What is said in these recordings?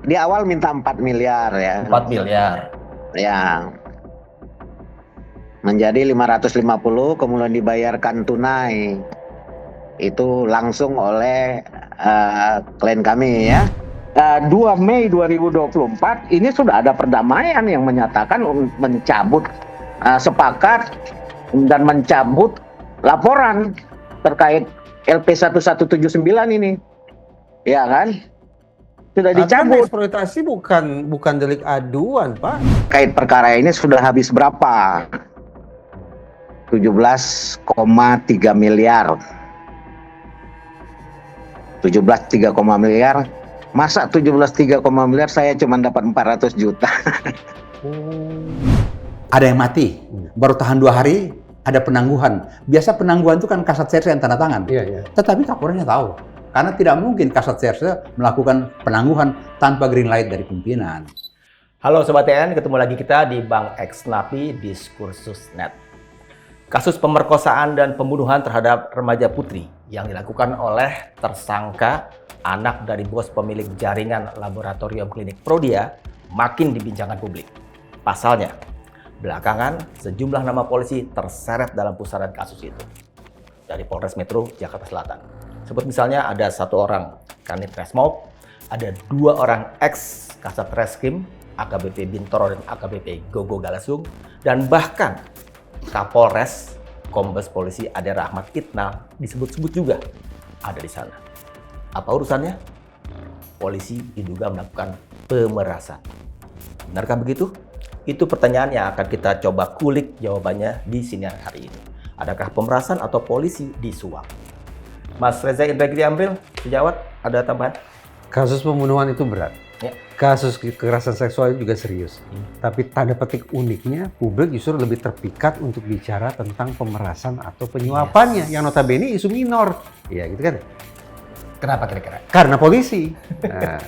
di awal minta 4 miliar ya. 4 miliar. Ya. Menjadi 550 kemudian dibayarkan tunai. Itu langsung oleh klien kami ya. 2 Mei 2024 ini sudah ada perdamaian yang menyatakan mencabut sepakat dan mencabut laporan terkait LP 1179 ini. Ya kan? Sudah dicabut. Eksploitasi bukan delik aduan, Pak. Kait perkara ini sudah habis berapa? 17,3 miliar. 17,3 miliar. Masa 17,3 miliar saya cuma dapat 400 juta. Ada yang mati, baru tahan 2 hari, ada penangguhan. Biasa penangguhan itu kan kasat serse yang tanda tangan. Iya. Tetapi Kapolresnya tahu. Karena tidak mungkin kasat serse melakukan penangguhan tanpa green light dari pimpinan. Halo Sobat TN, ketemu lagi kita di Bang X Napi Diskursus Net. Kasus pemerkosaan dan pembunuhan terhadap remaja putri yang dilakukan oleh tersangka anak dari bos pemilik jaringan laboratorium klinik Prodia makin dibincangkan publik. Pasalnya, belakangan sejumlah nama polisi terseret dalam pusaran kasus itu. Dari Polres Metro Jakarta Selatan. Sebut misalnya ada 1 orang Kanit Resmob, ada 2 orang ex Kasat Reskrim, AKBP Bintoro dan AKBP Gogo Galasung, dan bahkan Kapolres Kombes Polisi Ade Rahmat Itna disebut-sebut juga ada di sana. Apa urusannya? Polisi diduga melakukan pemerasan. Benarkah begitu? Itu pertanyaan yang akan kita coba kulik jawabannya di sinar hari ini. Adakah pemerasan atau polisi disuap? Mas Reza Indragiri Amril, sejawat, ada tambahan? Kasus pembunuhan itu berat. Ya. Kasus kekerasan seksual itu juga serius. Tapi tanda petik uniknya, publik justru lebih terpikat untuk bicara tentang pemerasan atau penyuapannya. Yang notabene isu minor. Ya gitu kan. Kenapa kira-kira? Karena polisi. Nah,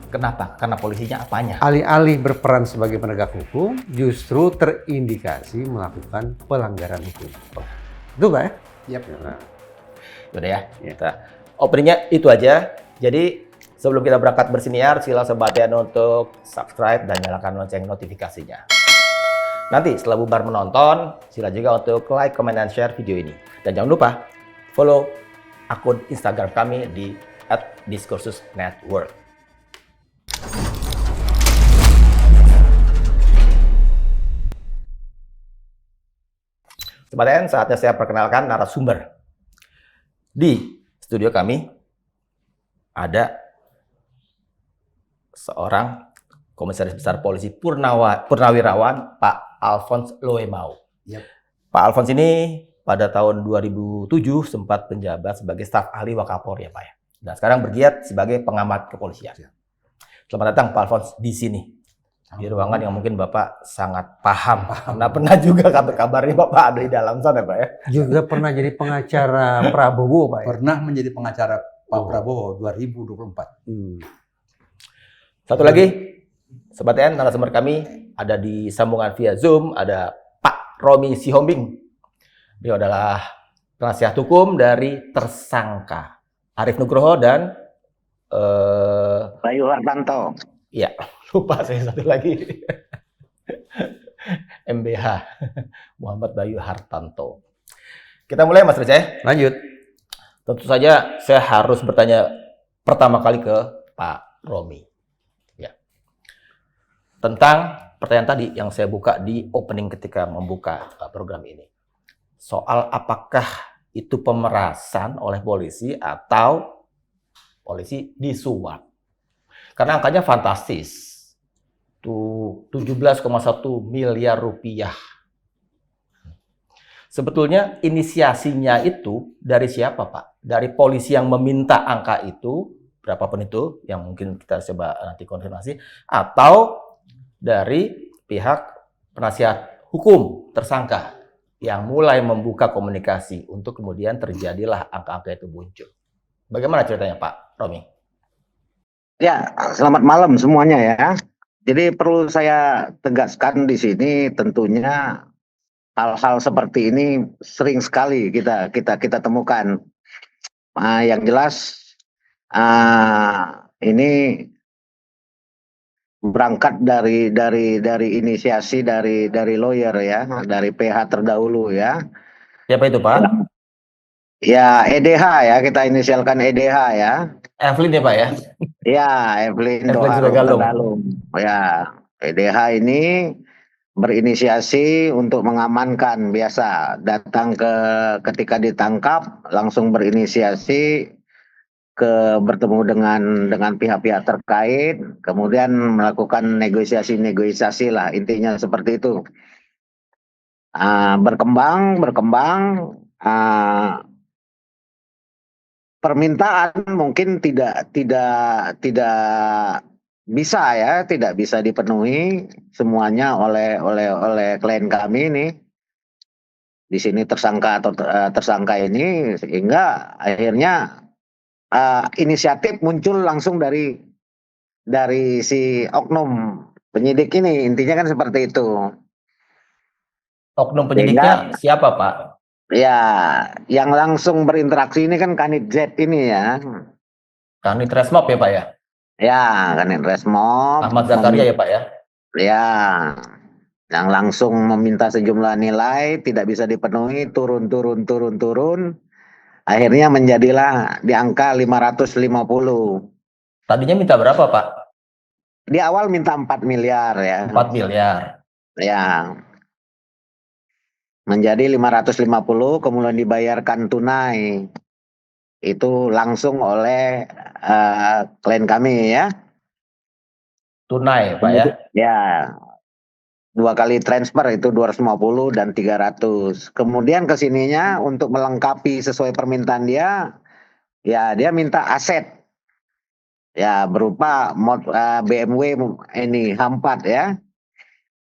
Kenapa? Karena polisinya apanya? alih-alih berperan sebagai penegak hukum, justru terindikasi melakukan pelanggaran hukum. Itu Pak ya? Yap. Nah, Udah ya, kita openingnya itu aja. Jadi sebelum kita berangkat bersiniar, sila Sobat TN untuk subscribe dan nyalakan lonceng notifikasinya. Nanti setelah bubar menonton, sila juga untuk like, comment, dan share video ini. Dan jangan lupa follow akun Instagram kami di @diskursusnetwork. Sobat TN, saatnya saya perkenalkan narasumber. Di studio kami ada seorang Komisaris Besar Polisi Purnawirawan Pak Alphonse Loemau. Yap. Pak Alphonse ini pada tahun 2007 sempat menjabat sebagai staf ahli Wakapolri ya Pak ya. Dan sekarang bergiat sebagai pengamat kepolisian. Selamat datang Pak Alphonse di sini. Di ruangan yang mungkin Bapak sangat paham. Karena pernah juga kabar-kabarnya Bapak ada di dalam sana Pak ya. juga pernah jadi pengacara Prabowo Pak ya? Pernah menjadi pengacara Pak Prabowo 2024. Satu lagi, Sobat TN, narasumber kami ada di sambungan via Zoom, ada Pak Romi Sihombing. Dia adalah penasihat hukum dari tersangka Arief Nugroho dan Bayu Hartanto. ya, lupa saya satu lagi. MBH, Muhammad Bayu Hartanto. Kita mulai Mas Reza ya. Lanjut. Tentu saja saya harus bertanya pertama kali ke Pak Romi. Ya. Tentang pertanyaan tadi yang saya buka di opening ketika membuka program ini. Soal apakah itu pemerasan oleh polisi atau polisi disuap. Karena angkanya fantastis. Tuh 17,1 miliar rupiah. Sebetulnya inisiasinya itu dari siapa Pak? Dari polisi yang meminta angka itu, berapapun itu, yang mungkin kita coba nanti konfirmasi, atau dari pihak penasihat hukum tersangka yang mulai membuka komunikasi untuk kemudian terjadilah angka-angka itu muncul. Bagaimana ceritanya Pak Romi? Ya, selamat malam semuanya ya. Jadi perlu saya tegaskan di sini tentunya hal-hal seperti ini sering sekali kita temukan. Yang jelas ini berangkat dari inisiasi dari lawyer ya, dari PH terdahulu ya. Siapa itu, Pak? Ya, EDH ya, kita inisialkan EDH ya. Evelyn ya, Pak ya? Ya, Evelyn Evelyn Doharum Siregalung. Terdalung. Ya, EDH ini berinisiasi untuk mengamankan, biasa datang ketika ditangkap langsung berinisiasi bertemu dengan pihak-pihak terkait, kemudian melakukan negosiasi lah, intinya seperti itu. Berkembang, permintaan mungkin tidak bisa ya, tidak bisa dipenuhi semuanya oleh klien kami ini di sini tersangka atau tersangka ini, sehingga akhirnya inisiatif muncul langsung dari si oknum penyidik ini, intinya kan seperti itu. Oknum penyidiknya siapa, Pak? Ya, yang langsung berinteraksi ini kan Kanit Z ini ya. Kanit Resmob ya, Pak ya? Ya, Kanit Resmob. Ahmad Zakaria ya, Pak ya? Ya, yang langsung meminta sejumlah nilai tidak bisa dipenuhi, turun. Akhirnya menjadilah di angka 550. Tadinya minta berapa, Pak? Di awal minta 4 miliar ya. 4 miliar. Ya. Menjadi 550, kemudian dibayarkan tunai. Itu langsung oleh klien kami ya. Tunai, Pak ya? Ya. 2 kali transfer itu 250 dan 300. Kemudian kesininya untuk melengkapi sesuai permintaan dia, ya dia minta aset. Ya, berupa BMW ini H4 ya.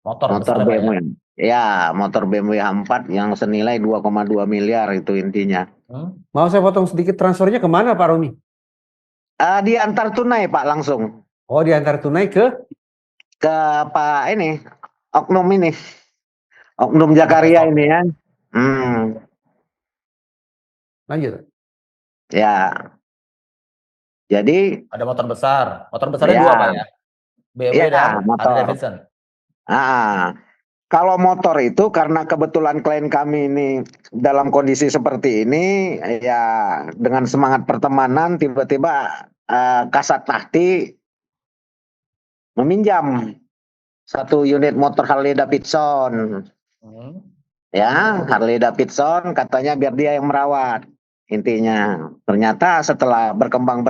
Motor Motor besar, Pak ya? BMW. Ya, motor BMW H4 yang senilai 2,2 miliar itu intinya. Mau saya potong sedikit, transfernya kemana Pak Romi? Diantar tunai Pak langsung. Oh, diantar tunai ke Pak ini, oknum ini. Oknum Zakaria ini ya. Lanjut. Ya. Jadi ada motor besar. Motor besarnya ya, 2, Pak ya? BMW ya, dan motor. Harley Davidson. Kalau motor itu karena kebetulan klien kami ini dalam kondisi seperti ini, ya dengan semangat pertemanan tiba-tiba Kasat Tahti meminjam 1 unit motor Harley Davidson. Ya, Harley Davidson katanya biar dia yang merawat. Intinya, ternyata setelah berkembang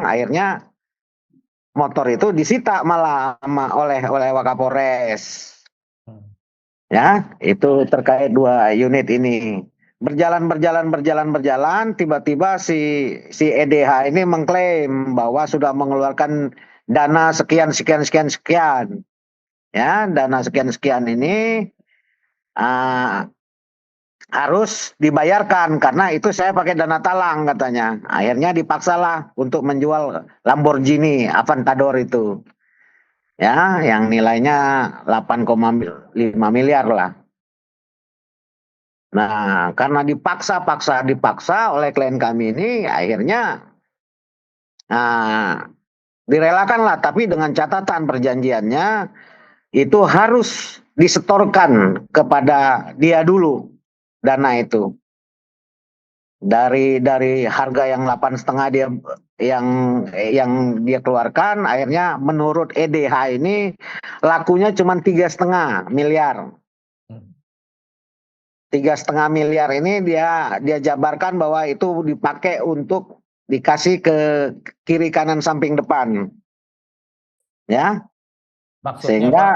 akhirnya motor itu disita malah oleh Wakapolres. Ya, itu terkait 2 unit ini. Berjalan, tiba-tiba si EDH ini mengklaim bahwa sudah mengeluarkan dana sekian. Ya, dana sekian ini harus dibayarkan karena itu saya pakai dana talang katanya. Akhirnya dipaksalah untuk menjual Lamborghini Aventador itu. Ya, yang nilainya 8,5 miliar lah. Nah, karena dipaksa oleh klien kami ini, akhirnya direlakanlah, tapi dengan catatan perjanjiannya itu harus disetorkan kepada dia dulu dana itu. Dari harga yang 8,5 dia yang dia keluarkan, akhirnya menurut EDH ini lakunya cuma 3,5 miliar. 3,5 miliar ini dia jabarkan bahwa itu dipakai untuk dikasih ke kiri kanan samping depan. Ya. Maksudnya, sehingga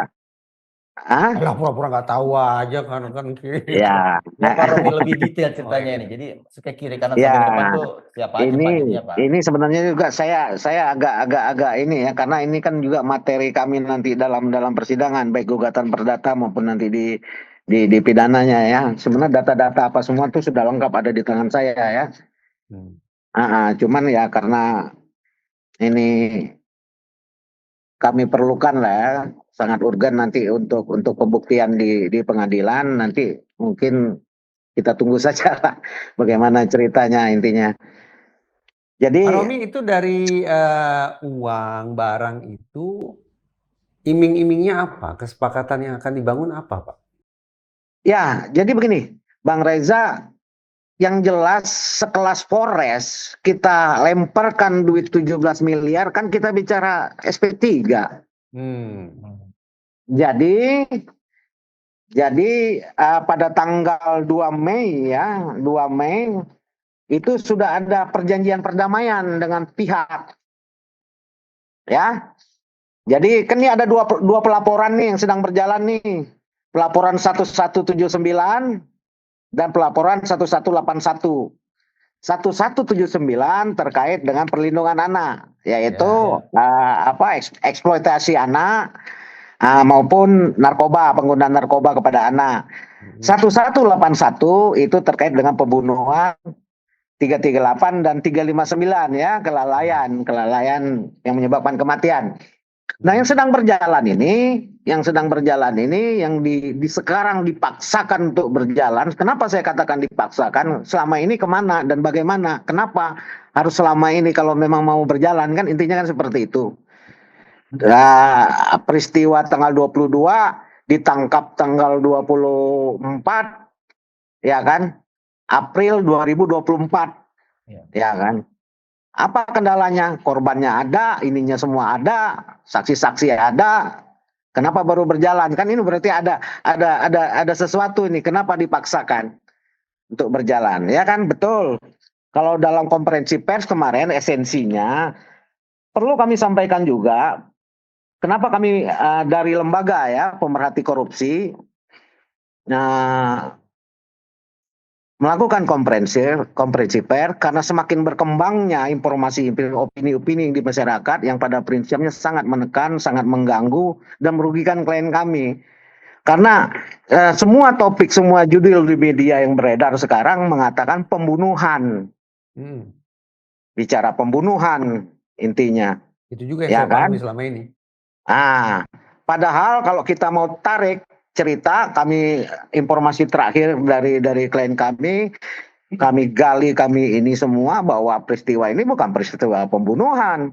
Alah, pura-pura nggak tahu aja kan kiri. Ya. Pak Romi lebih detail ceritanya ini. Jadi suka kiri kanan samping depan tuh siapa aja Pak jadinya, Pak? Ini sebenarnya juga saya agak ini ya, karena ini kan juga materi kami nanti dalam persidangan, baik gugatan perdata maupun nanti di pidananya ya. Sebenarnya data-data apa semua itu sudah lengkap ada di tangan saya ya. Cuman ya karena ini kami perlukan lah ya, sangat urgen nanti untuk pembuktian di pengadilan, nanti mungkin kita tunggu saja lah bagaimana ceritanya intinya. Jadi Pak Romi, itu dari uang barang itu Iming-imingnya apa? Kesepakatan yang akan dibangun apa, Pak? Ya, jadi begini, Bang Reza, yang jelas sekelas Polres kita lemparkan duit 17 miliar, kan kita bicara SP3. Hmm. Jadi pada tanggal 2 Mei ya, 2 Mei itu sudah ada perjanjian perdamaian dengan pihak. Ya. Jadi kan ini ada dua pelaporan nih yang sedang berjalan nih. Pelaporan 1179 dan pelaporan 1181. 1179 terkait dengan perlindungan anak, yaitu eksploitasi anak maupun narkoba, penggunaan narkoba kepada anak. 1181 itu terkait dengan pembunuhan, 338 dan 359 ya, kelalaian yang menyebabkan kematian. Nah, yang sedang berjalan ini yang sekarang dipaksakan untuk berjalan. Kenapa saya katakan dipaksakan? Selama ini kemana dan bagaimana? Kenapa harus selama ini kalau memang mau berjalan? Kan intinya kan seperti itu. Nah, peristiwa tanggal 22, ditangkap tanggal 24, ya kan? April 2024, ya kan? Apa kendalanya? Korbannya ada, ininya semua ada, saksi-saksi ada. Kenapa baru berjalan? Kan ini berarti ada sesuatu ini. Kenapa dipaksakan untuk berjalan? Ya kan, betul. Kalau dalam konferensi pers kemarin esensinya perlu kami sampaikan juga. Kenapa kami dari lembaga ya pemerhati korupsi melakukan konferensi pers karena semakin berkembangnya informasi opini-opini di masyarakat yang pada prinsipnya sangat menekan, sangat mengganggu dan merugikan klien kami. Karena semua topik, semua judul di media yang beredar sekarang mengatakan pembunuhan. Bicara pembunuhan intinya. Itu juga yang saya pahami selama ini. Padahal kalau kita mau tarik cerita, kami informasi terakhir dari klien kami gali, kami ini semua bahwa peristiwa ini bukan peristiwa pembunuhan.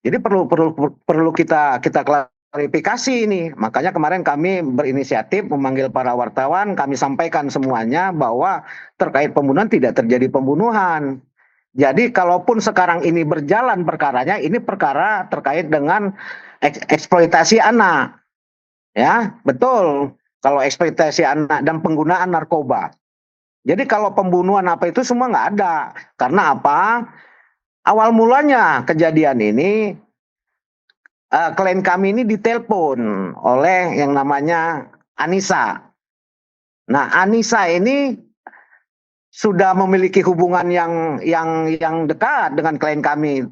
Jadi perlu kita klarifikasi ini. Makanya kemarin kami berinisiatif memanggil para wartawan, kami sampaikan semuanya bahwa terkait pembunuhan tidak terjadi pembunuhan. Jadi kalaupun sekarang ini berjalan perkaranya, ini perkara terkait dengan eksploitasi anak. Ya, betul. Kalau eksploitasi anak dan penggunaan narkoba. Jadi kalau pembunuhan apa itu semua nggak ada. Karena apa? Awal mulanya kejadian ini, klien kami ini ditelepon oleh yang namanya Anissa. Nah, Anissa ini sudah memiliki hubungan yang dekat dengan klien kami,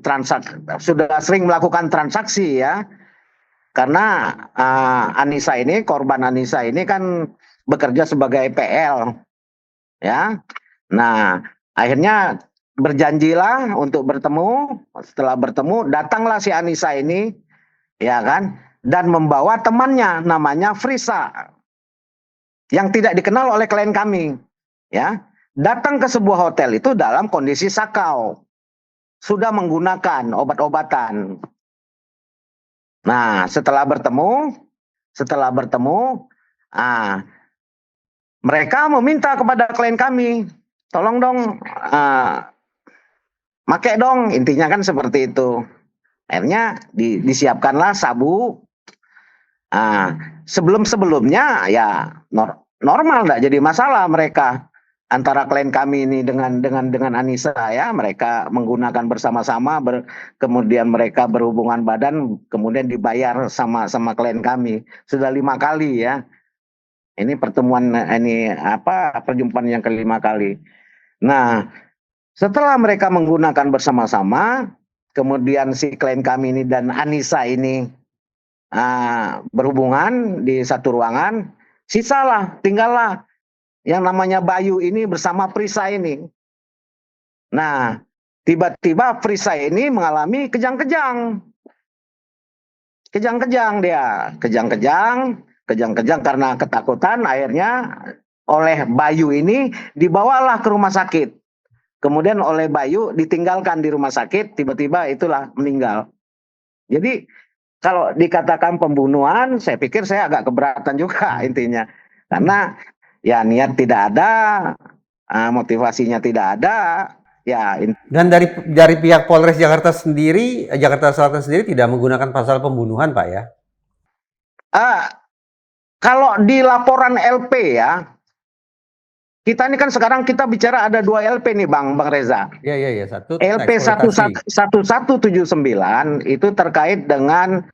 sudah sering melakukan transaksi ya. Karena Anissa ini, korban Anissa ini kan bekerja sebagai PL, ya. Nah, akhirnya berjanjilah untuk bertemu. Setelah bertemu, datanglah si Anissa ini, ya kan, dan membawa temannya namanya Frisa, yang tidak dikenal oleh klien kami, ya. Datang ke sebuah hotel itu dalam kondisi sakau, sudah menggunakan obat-obatan. Nah, setelah bertemu, mereka meminta kepada klien kami, tolong dong, make dong, intinya kan seperti itu. Akhirnya disiapkanlah sabu. Sebelumnya ya normal, enggak jadi masalah mereka. Antara klien kami ini dengan Anissa ya, mereka menggunakan bersama-sama, kemudian mereka berhubungan badan, kemudian dibayar sama klien kami sudah 5 kali ya. Ini pertemuan perjumpaan yang kelima kali. Nah, setelah mereka menggunakan bersama-sama, kemudian si klien kami ini dan Anissa ini berhubungan di satu ruangan, tinggallah yang namanya Bayu ini bersama Frisa ini. Nah, tiba-tiba Frisa ini mengalami kejang-kejang dia, kejang-kejang karena ketakutan. Akhirnya oleh Bayu ini dibawalah ke rumah sakit. Kemudian oleh Bayu ditinggalkan di rumah sakit, tiba-tiba itulah meninggal. Jadi kalau dikatakan pembunuhan, saya pikir saya agak keberatan juga intinya. Karena ya niat tidak ada, motivasinya tidak ada, ya Dan dari pihak Polres Jakarta sendiri, Jakarta Selatan sendiri tidak menggunakan pasal pembunuhan, Pak ya? ah, kalau di laporan LP ya, kita ini kan sekarang kita bicara ada 2 LP nih Bang Reza. Iya. Satu LP eksploitasi. 1179 itu terkait dengan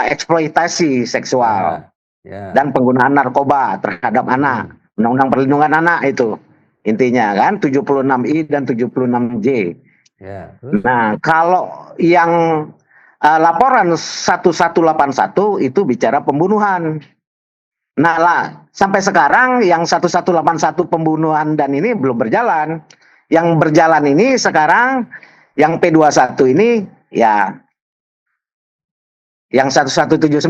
eksploitasi seksual Ya. dan penggunaan narkoba terhadap anak. Undang-Undang Perlindungan Anak itu. Intinya kan 76I dan 76J. Ya. Terus? Nah, kalau yang laporan 1181 itu bicara pembunuhan. Nah, sampai sekarang yang 1181 pembunuhan dan ini belum berjalan. Yang berjalan ini sekarang yang P21 ini ya yang 1179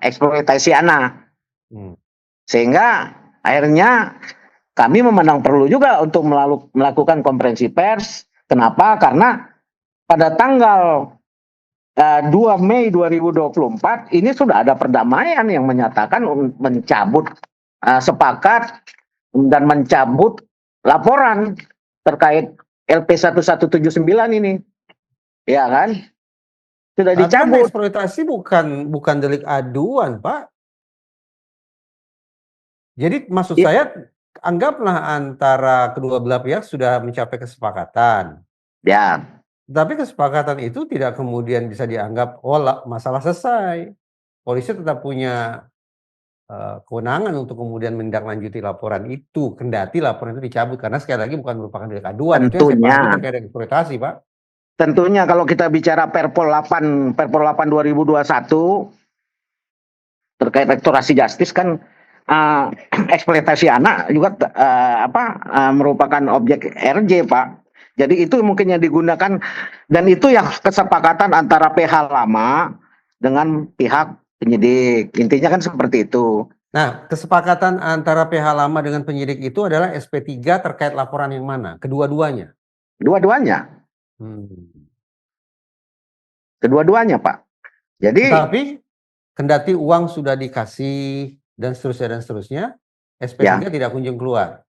eksploitasi anak. Sehingga akhirnya kami memandang perlu juga untuk melakukan konferensi pers. Kenapa? Karena pada tanggal 2 Mei 2024 ini sudah ada perdamaian yang menyatakan mencabut sepakat dan mencabut laporan terkait LP 1179 ini. Ya kan? Sudah dicabut. Eksploitasi bukan delik aduan, Pak. Jadi maksud saya, anggaplah antara kedua belah pihak sudah mencapai kesepakatan. Ya. Tapi kesepakatan itu tidak kemudian bisa dianggap masalah selesai. Polisi tetap punya kewenangan untuk kemudian menindaklanjuti laporan itu, kendati laporan itu dicabut karena sekali lagi bukan merupakan delik aduan. Tentunya. Itu terkait dengan eksploitasi, Pak. Tentunya kalau kita bicara Perpol 8 2021 terkait restorasi justice kan eksploitasi anak juga merupakan objek RJ, Pak. Jadi itu mungkin yang digunakan dan itu yang kesepakatan antara PH lama dengan pihak penyidik. Intinya kan seperti itu. Nah, kesepakatan antara PH lama dengan penyidik itu adalah SP3 terkait laporan yang mana? Kedua-duanya? Dua-duanya. Kedua-duanya, Pak. Jadi tapi kendati uang sudah dikasih dan seterusnya, SP3 tidak kunjung keluar.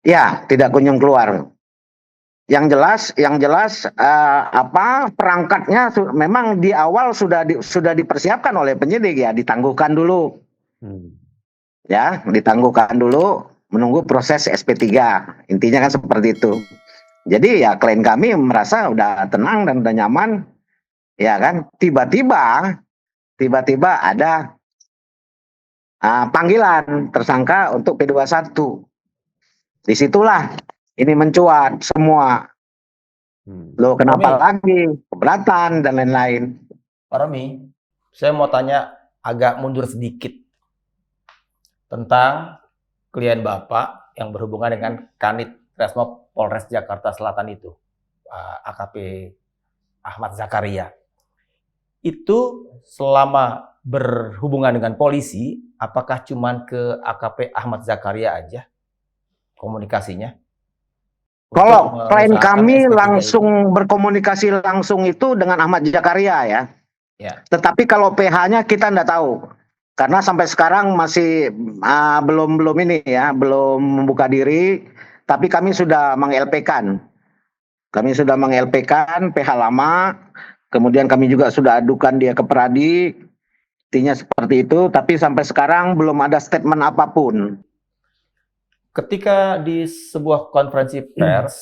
Ya, tidak kunjung keluar. Yang jelas perangkatnya memang di awal sudah dipersiapkan oleh penyidik ya, ditangguhkan dulu. Ya, ditangguhkan dulu menunggu proses SP3. Intinya kan seperti itu. Jadi ya klien kami merasa udah tenang dan udah nyaman. Ya kan, tiba-tiba ada panggilan tersangka untuk P21. Disitulah ini mencuat semua. Loh kenapa lagi? Keberatan dan lain-lain. Pak Romi, saya mau tanya agak mundur sedikit tentang klien Bapak yang berhubungan dengan Kanit Resmob Polres Jakarta Selatan itu, AKP Ahmad Zakaria. Itu selama berhubungan dengan polisi, apakah cuman ke AKP Ahmad Zakaria aja komunikasinya? Kalau klien kami langsung berkomunikasi langsung itu dengan Ahmad Zakaria ya. Tetapi kalau PH-nya kita enggak tahu. Karena sampai sekarang masih belum membuka diri, tapi kami sudah meng-LP-kan. Kami sudah meng-LP-kan PH lama, kemudian kami juga sudah adukan dia ke Peradi. Intinya seperti itu, tapi sampai sekarang belum ada statement apapun. Ketika di sebuah konferensi pers,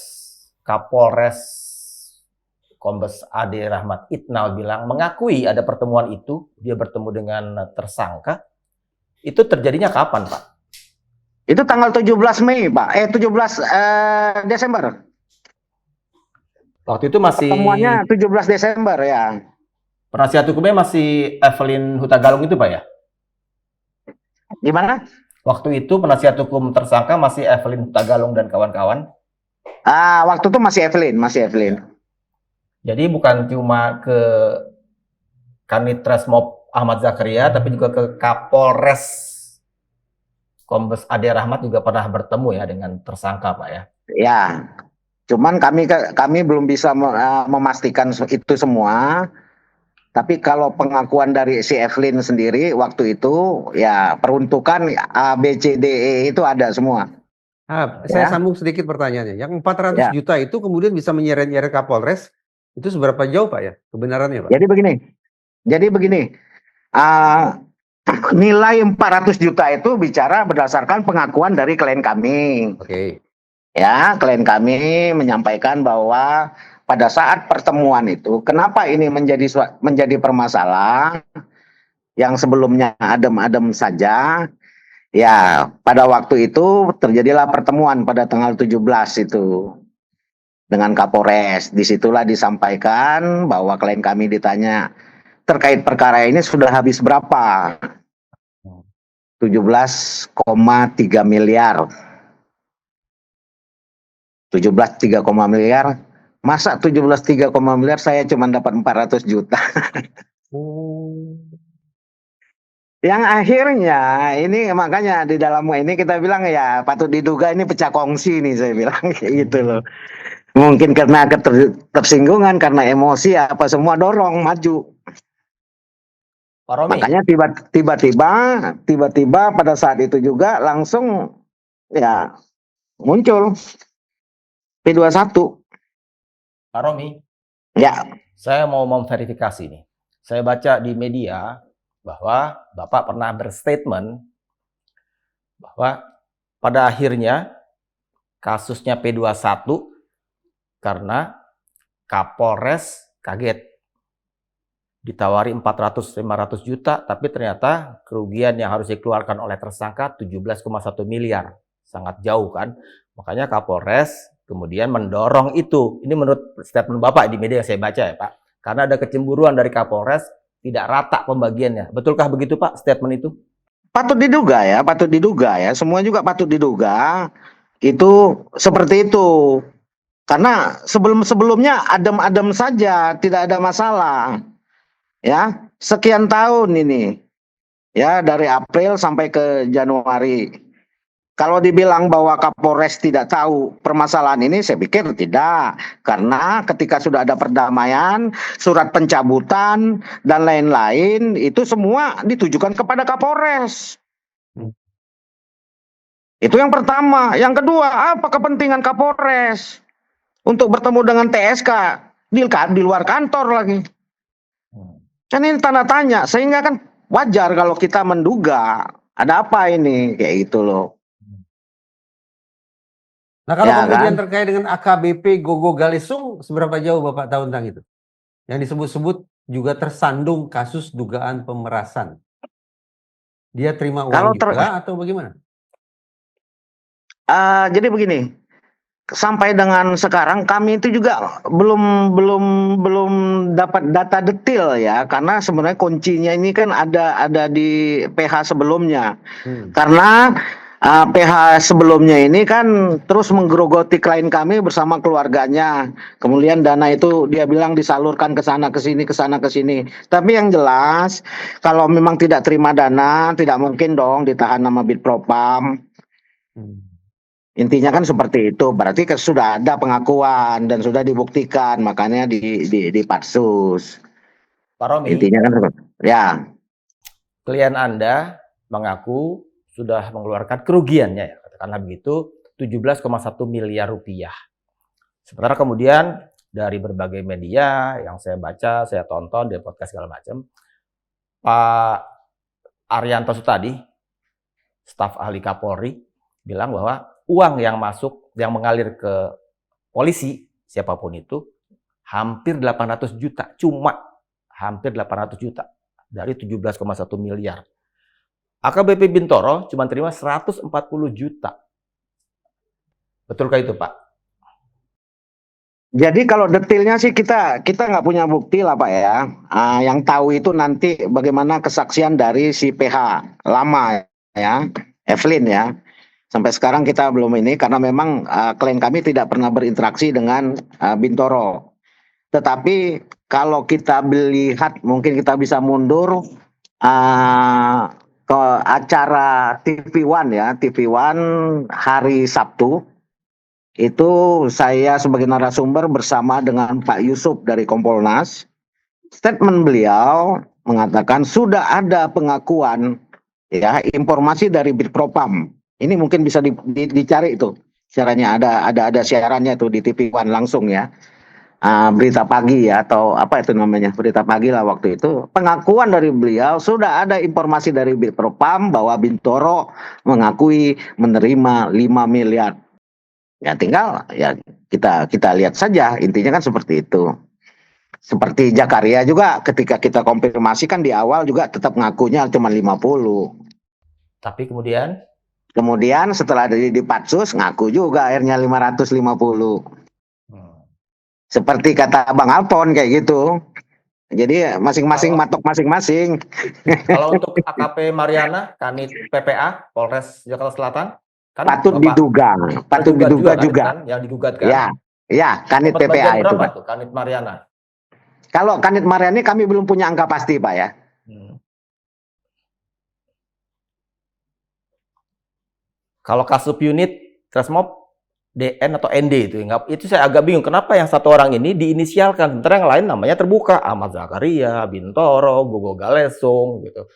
Kapolres Kombes Ade Rahmat Itnal bilang mengakui ada pertemuan itu, dia bertemu dengan tersangka. Itu terjadinya kapan, Pak? Itu tanggal 17 Mei, Pak. 17 Desember. Waktu itu masih pertemuannya 17 Desember ya. Penasihat hukumnya masih Evelyn Hutagalung itu, Pak ya? Gimana? Waktu itu penasihat hukum tersangka masih Evelyn Hutagalung dan kawan-kawan? Waktu itu masih Evelyn. Jadi bukan cuma ke Kanit Resmob Ahmad Zakaria, tapi juga ke Kapolres Kombes Ade Rahmat juga pernah bertemu ya dengan tersangka, Pak ya? Ya, cuman kami belum bisa memastikan itu semua. Tapi kalau pengakuan dari si Evelyn sendiri waktu itu ya peruntukan A, B, C, D, E itu ada semua. Saya Ya. sambung sedikit pertanyaannya. Yang 400 Ya. juta itu kemudian bisa menyeret-nyeret Kapolres, itu seberapa jauh Pak ya kebenarannya Pak? Jadi begini, nilai 400 juta itu bicara berdasarkan pengakuan dari klien kami. Oke. Ya, klien kami menyampaikan bahwa pada saat pertemuan itu, kenapa ini menjadi permasalahan yang sebelumnya adem-adem saja. Ya, pada waktu itu terjadilah pertemuan pada tanggal 17 itu dengan Kapolres. Disitulah disampaikan bahwa klien kami ditanya terkait perkara ini sudah habis berapa? 17,3 miliar. 17,3 miliar. Masa 17,3 miliar saya cuma dapat 400 juta. Yang akhirnya ini makanya di dalam ini kita bilang ya patut diduga ini pecah kongsi nih saya bilang kayak gitu loh. Mungkin karena tersinggungan, karena emosi apa semua dorong maju. Pak Romi. Makanya tiba-tiba pada saat itu juga langsung ya muncul P21. Pak Romi. Ya. Saya mau memverifikasi nih. Saya baca di media bahwa Bapak pernah berstatement bahwa pada akhirnya kasusnya P21 karena Kapolres kaget. Ditawari 400-500 juta, tapi ternyata kerugian yang harus dikeluarkan oleh tersangka 17,1 miliar. Sangat jauh kan? Makanya Kapolres kemudian mendorong itu. Ini menurut statement Bapak di media yang saya baca ya Pak. Karena ada kecemburuan dari Kapolres, tidak rata pembagiannya. Betulkah begitu Pak statement itu? Patut diduga ya. Semua juga patut diduga itu seperti itu. Karena sebelumnya adem-adem saja, tidak ada masalah. Ya, sekian tahun ini. Ya, dari April sampai ke Januari. Kalau dibilang bahwa Kapolres tidak tahu permasalahan ini, saya pikir tidak. Karena ketika sudah ada perdamaian, surat pencabutan, dan lain-lain, itu semua ditujukan kepada Kapolres. Itu yang pertama. Yang kedua, apa kepentingan Kapolres untuk bertemu dengan TSK di luar kantor lagi? Kan ini tanda tanya, sehingga kan wajar kalau kita menduga ada apa ini, kayak gitu loh. Nah kalau Ya, kemudian kan? terkait dengan AKBP Gogo Galesung, seberapa jauh Bapak tahu tentang itu? Yang disebut-sebut juga tersandung kasus dugaan pemerasan. Dia terima uang juga atau bagaimana? Jadi begini, sampai dengan sekarang kami itu juga belum dapat data detail ya, karena sebenarnya kuncinya ini kan ada di PH sebelumnya. Karena PH sebelumnya ini kan terus menggerogoti klien kami bersama keluarganya. Kemudian dana itu dia bilang disalurkan ke sana ke sini ke sana ke sini. Tapi yang jelas kalau memang tidak terima dana tidak mungkin dong ditahan sama Bitpropam. Intinya kan seperti itu. Berarti sudah ada pengakuan dan sudah dibuktikan, makanya di Patsus. Pak Romi. Intinya kan seperti ya. Klien Anda mengaku sudah mengeluarkan kerugiannya ya, katakanlah begitu, 17,1 miliar rupiah. Sementara kemudian dari berbagai media yang saya baca, saya tonton di podcast segala macam, Pak Arianto Sutadi, staf ahli Kapolri, bilang bahwa uang yang masuk, yang mengalir ke polisi, siapapun itu, hampir 800 juta, cuma hampir 800 juta dari 17,1 miliar. AKBP Bintoro cuma terima 140 juta. Betulkah itu, Pak? Jadi kalau detailnya sih kita nggak punya bukti lah Pak ya. Yang tahu itu nanti bagaimana kesaksian dari si PH lama ya, Evelyn ya. Sampai sekarang kita belum ini karena memang klien kami tidak pernah berinteraksi dengan Bintoro. Tetapi kalau kita melihat mungkin kita bisa mundur ke acara TV One ya, TV One hari Sabtu. Itu saya sebagai narasumber bersama dengan Pak Yusuf dari Kompolnas. statement beliau mengatakan sudah ada pengakuan ya informasi dari Bitpropam. Ini mungkin bisa dicari itu siarannya, ada siarannya tuh di TV One langsung ya. Berita pagi ya, atau apa itu namanya, berita pagi lah waktu itu, pengakuan dari beliau sudah ada informasi dari Bitpropam bahwa Bintoro mengakui menerima 5 miliar. Ya tinggal ya kita lihat saja, intinya kan seperti itu. Seperti Jakaria juga ketika kita konfirmasi kan di awal juga tetap ngakunya cuma 50. Tapi Kemudian setelah di Patsus ngaku juga akhirnya 550. Seperti kata Bang Alpon kayak gitu. Jadi masing-masing matok masing-masing. Kalau untuk AKP Mariana, Kanit PPA Polres Jakarta Selatan, kan patut Bapak diduga juga. kan, yang digugat kan? Ya, Kanit Dapat PPA bagian itu, berapa Pak. tuh Kanit Mariana? Kalau Kanit Mariana kami belum punya angka pasti, Pak ya. Kalau kasus unit Tresmob DN atau ND itu saya agak bingung kenapa yang satu orang ini diinisialkan, sementara yang lain namanya terbuka, Ahmad Zakaria, Bintoro, Gogo Galesung gitu,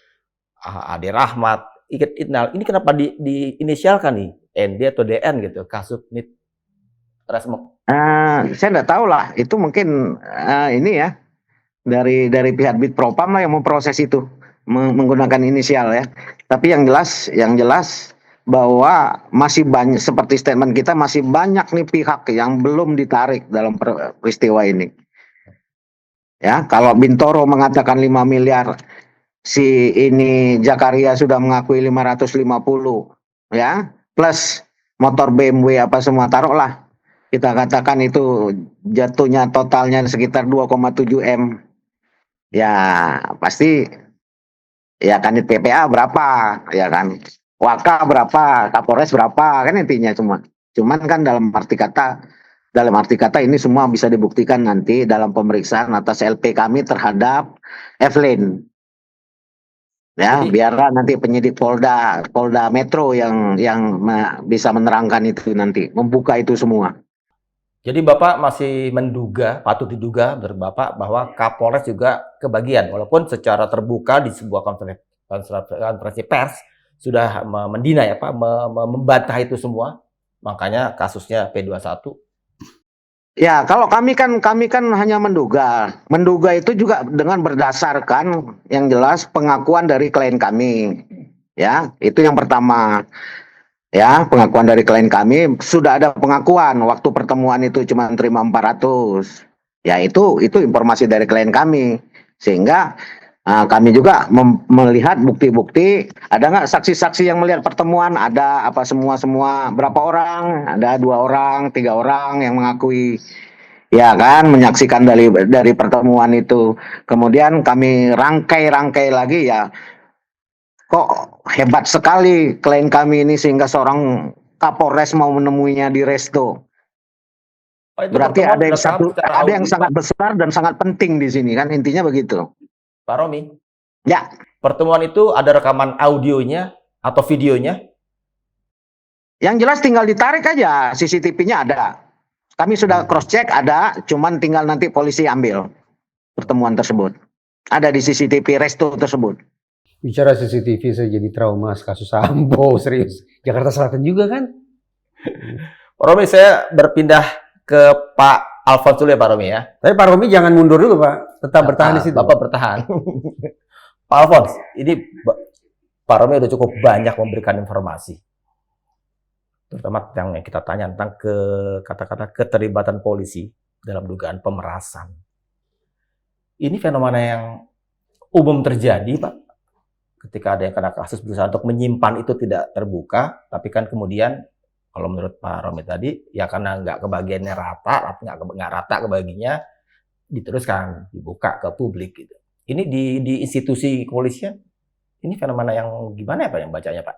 Ade Rahmat, Ikit Itnal, ini kenapa diinisialkan nih ND atau DN gitu kasus unit Tresmob? Saya nggak tahu lah, itu mungkin ini ya dari pihak Bitpropam lah yang memproses itu menggunakan inisial ya. Tapi yang jelas bahwa masih banyak, seperti statement kita, masih banyak nih pihak yang belum ditarik dalam peristiwa ini. Ya, kalau Bintoro mengatakan 5 miliar, si ini Jakaria sudah mengakui 550, ya, plus motor BMW apa semua, taruhlah kita katakan itu jatuhnya totalnya sekitar 2,7 M. Ya, pasti ya Kanit PPA berapa, ya kan? Waka berapa, Kapolres berapa, kan intinya cuman kan dalam arti kata ini semua bisa dibuktikan nanti dalam pemeriksaan atas LP kami terhadap Evelyn. Ya, biarlah nanti penyidik Polda Metro yang bisa menerangkan itu nanti, membuka itu semua. Jadi Bapak masih patut diduga menurut Bapak bahwa Kapolres juga kebagian, walaupun secara terbuka di sebuah konferensi pers sudah mendina ya Pak, membantah itu semua, makanya kasusnya P21. Ya, kalau kami kan hanya menduga itu juga dengan berdasarkan yang jelas pengakuan dari klien kami, ya itu yang pertama. Ya, pengakuan dari klien kami sudah ada pengakuan waktu pertemuan itu cuma terima 400. Ya itu informasi dari klien kami, sehingga kami juga melihat bukti-bukti. Ada nggak saksi-saksi yang melihat pertemuan? Ada apa semua berapa orang? Ada 2 orang, 3 orang yang mengakui, ya kan, menyaksikan dari pertemuan itu. Kemudian kami rangkai lagi ya. Kok hebat sekali klien kami ini sehingga seorang Kapolres mau menemuinya di resto. Berarti ada yang sangat besar dan sangat penting di sini kan, intinya begitu. Pak Romi, ya, pertemuan itu ada rekaman audionya atau videonya? Yang jelas tinggal ditarik aja, CCTV-nya ada. Kami sudah cross check, ada, cuman tinggal nanti polisi ambil pertemuan tersebut. Ada di CCTV resto tersebut. Bicara CCTV saya jadi trauma kasus Sambo, serius. Jakarta Selatan juga kan? Pak Romi, saya berpindah ke Pak Alfons dulu ya Pak Romi ya. Tapi Pak Romi jangan mundur dulu Pak, tetap bertahan di situ. Bapak bertahan. Pak Alfons, ini Pak Romi udah cukup banyak memberikan informasi, terutama yang kita tanya tentang kata-kata keterlibatan polisi dalam dugaan pemerasan. Ini fenomena yang umum terjadi Pak, ketika ada yang kena kasus berusaha untuk menyimpan itu tidak terbuka, tapi kan kemudian kalau menurut Pak Romi tadi, ya karena nggak kebagiannya rata, nggak rata kebagiannya, diteruskan, dibuka ke publik gitu. Ini di institusi kepolisian, ini fenomena yang gimana ya Pak yang bacanya Pak?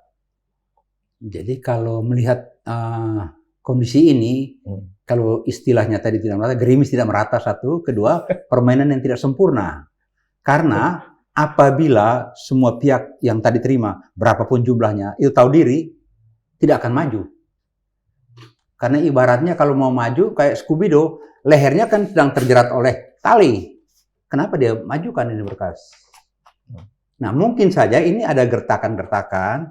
Jadi kalau melihat kondisi ini, kalau istilahnya tadi tidak merata, gerimis tidak merata satu, kedua permainan yang tidak sempurna. Karena apabila semua pihak yang tadi terima, berapapun jumlahnya, itu tahu diri, tidak akan maju. Karena ibaratnya kalau mau maju kayak Scooby-Doo, lehernya kan sedang terjerat oleh tali. kenapa dia majukan ini berkas? Nah, mungkin saja ini ada gertakan-gertakan.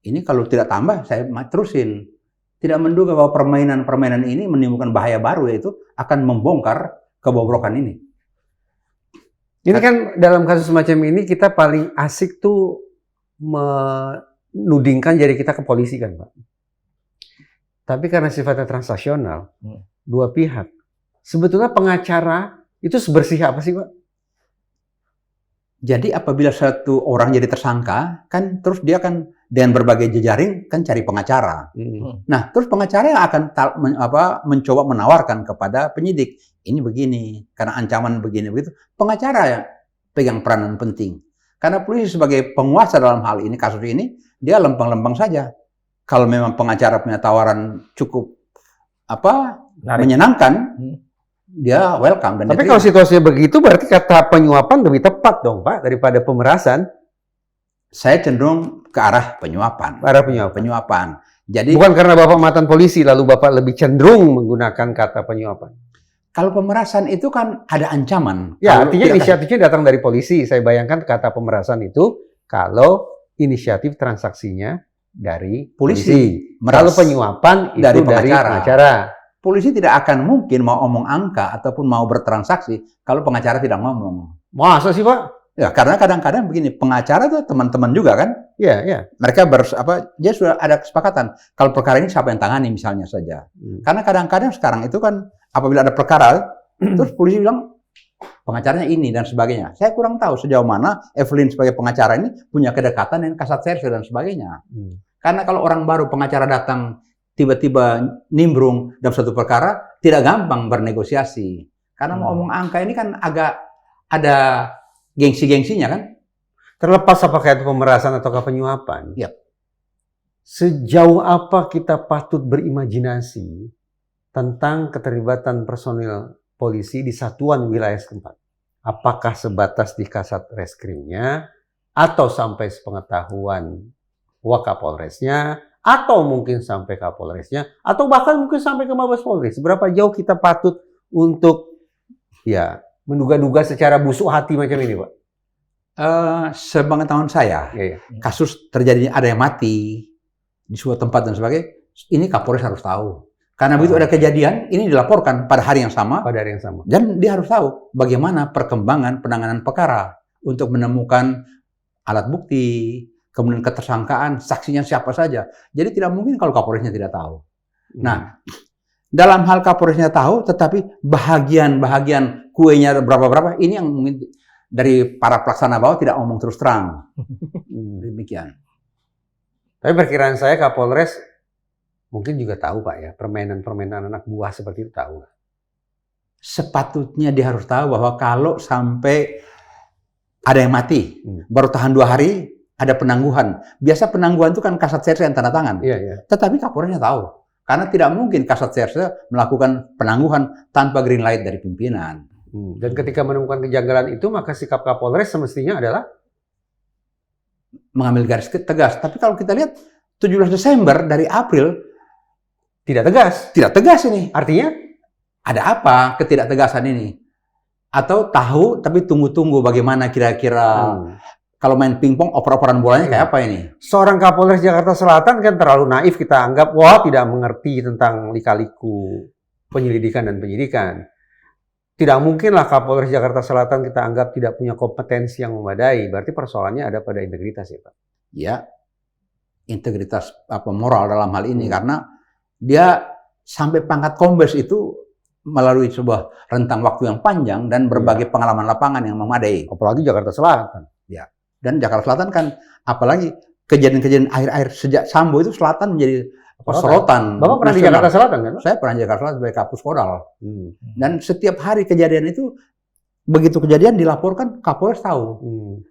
Ini kalau tidak tambah, saya terusin. Tidak menduga bahwa permainan-permainan ini menimbulkan bahaya baru, yaitu akan membongkar kebobrokan ini. Ini kan dalam kasus semacam ini kita paling asik tuh menudingkan jari kita ke polisi kan, Pak. Tapi karena sifatnya transaksional, dua pihak. Sebetulnya pengacara itu sebersih apa sih, Pak? Jadi apabila satu orang jadi tersangka, kan terus dia kan dengan berbagai jejaring kan cari pengacara. Nah, terus pengacara yang akan mencoba menawarkan kepada penyidik, ini begini, karena ancaman begini begitu. Pengacara yang pegang peranan penting. Karena polisi sebagai penguasa dalam hal ini, kasus ini, dia lempeng-lempeng saja. Kalau memang pengacara punya tawaran cukup menyenangkan, dia welcome. Dan tapi kalau situasinya begitu, berarti kata penyuapan lebih tepat dong, Pak, daripada pemerasan. Saya cenderung ke arah penyuapan. Arah penyuapan. Jadi bukan karena Bapak mantan polisi, lalu Bapak lebih cenderung menggunakan kata penyuapan. Kalau pemerasan itu kan ada ancaman. Ya, artinya inisiatifnya datang dari polisi. Saya bayangkan kata pemerasan itu kalau inisiatif transaksinya dari polisi. Kalau penyuapan itu dari pengacara. Polisi tidak akan mungkin mau omong angka ataupun mau bertransaksi kalau pengacara tidak ngomong. Masa sih, Pak? Ya, karena kadang-kadang begini, pengacara tuh teman-teman juga kan? Iya, iya. Mereka dia sudah ada kesepakatan. Kalau perkara ini siapa yang tangani misalnya saja. Karena kadang-kadang sekarang itu kan apabila ada perkara, terus polisi bilang pengacaranya ini dan sebagainya. Saya kurang tahu sejauh mana Evelyn sebagai pengacara ini punya kedekatan dengan kasat serse dan sebagainya. Karena kalau orang baru pengacara datang tiba-tiba nimbrung dalam satu perkara, tidak gampang bernegosiasi. Karena mau ngomong angka ini kan agak ada gengsi-gengsinya kan? Terlepas apakah itu pemerasan atau penyuapan. Yep. Sejauh apa kita patut berimajinasi tentang keterlibatan personil polisi di satuan wilayah setempat? Apakah sebatas di kasat reskrimnya, atau sampai sepengetahuan Wakapolresnya, atau mungkin sampai Kapolresnya, atau bahkan mungkin sampai ke Mabes Polri? Seberapa jauh kita patut untuk menduga-duga secara busuk hati macam ini, Pak? Sepengetahuan saya, kasus terjadinya ada yang mati di sebuah tempat dan sebagainya, ini Kapolres harus tahu. Karena begitu ada kejadian, ini dilaporkan pada hari yang sama. Pada hari yang sama. Dan dia harus tahu bagaimana perkembangan penanganan perkara untuk menemukan alat bukti, kemudian ketersangkaan, saksinya siapa saja. Jadi tidak mungkin kalau Kapolresnya tidak tahu. Nah, dalam hal Kapolresnya tahu, tetapi bahagian kuenya berapa-berapa, ini yang mungkin dari para pelaksana bawah tidak ngomong terus terang. Demikian. Tapi perkiraan saya Kapolres mungkin juga tahu, Pak, ya, permainan-permainan anak buah seperti itu tahu. Sepatutnya dia harus tahu bahwa kalau sampai ada yang mati, baru tahan 2 hari, ada penangguhan. Biasa penangguhan itu kan kasat serse yang tanda tangan. Tetapi Kapolresnya tahu. Karena tidak mungkin kasat serse melakukan penangguhan tanpa green light dari pimpinan. Dan ketika menemukan kejanggalan itu, maka sikap Kapolres semestinya adalah mengambil garis tegas. Tapi kalau kita lihat 17 Desember dari April tidak tegas. Tidak tegas ini. Artinya ada apa ketidaktegasan ini? Atau tahu tapi tunggu-tunggu bagaimana kira-kira kalau main pingpong oper-operan bolanya kayak apa ini? Seorang Kapolres Jakarta Selatan kan terlalu naif kita anggap, wah tidak mengerti tentang lika-liku penyelidikan dan penyidikan. Tidak mungkinlah Kapolres Jakarta Selatan kita anggap tidak punya kompetensi yang memadai. Berarti persoalannya ada pada integritas, ya, Pak? Ya, integritas moral dalam hal ini karena dia sampai pangkat kombes itu melalui sebuah rentang waktu yang panjang dan berbagai pengalaman lapangan yang memadai. Apalagi Jakarta Selatan. Ya, dan Jakarta Selatan kan apalagi kejadian-kejadian akhir-akhir sejak Sambo itu Selatan menjadi sorotan. Bapak pernah di Jakarta Selatan kan? Saya pernah di Jakarta Selatan sebagai Kapus Kodal. Dan setiap hari kejadian itu, begitu kejadian dilaporkan, Kapolres tahu.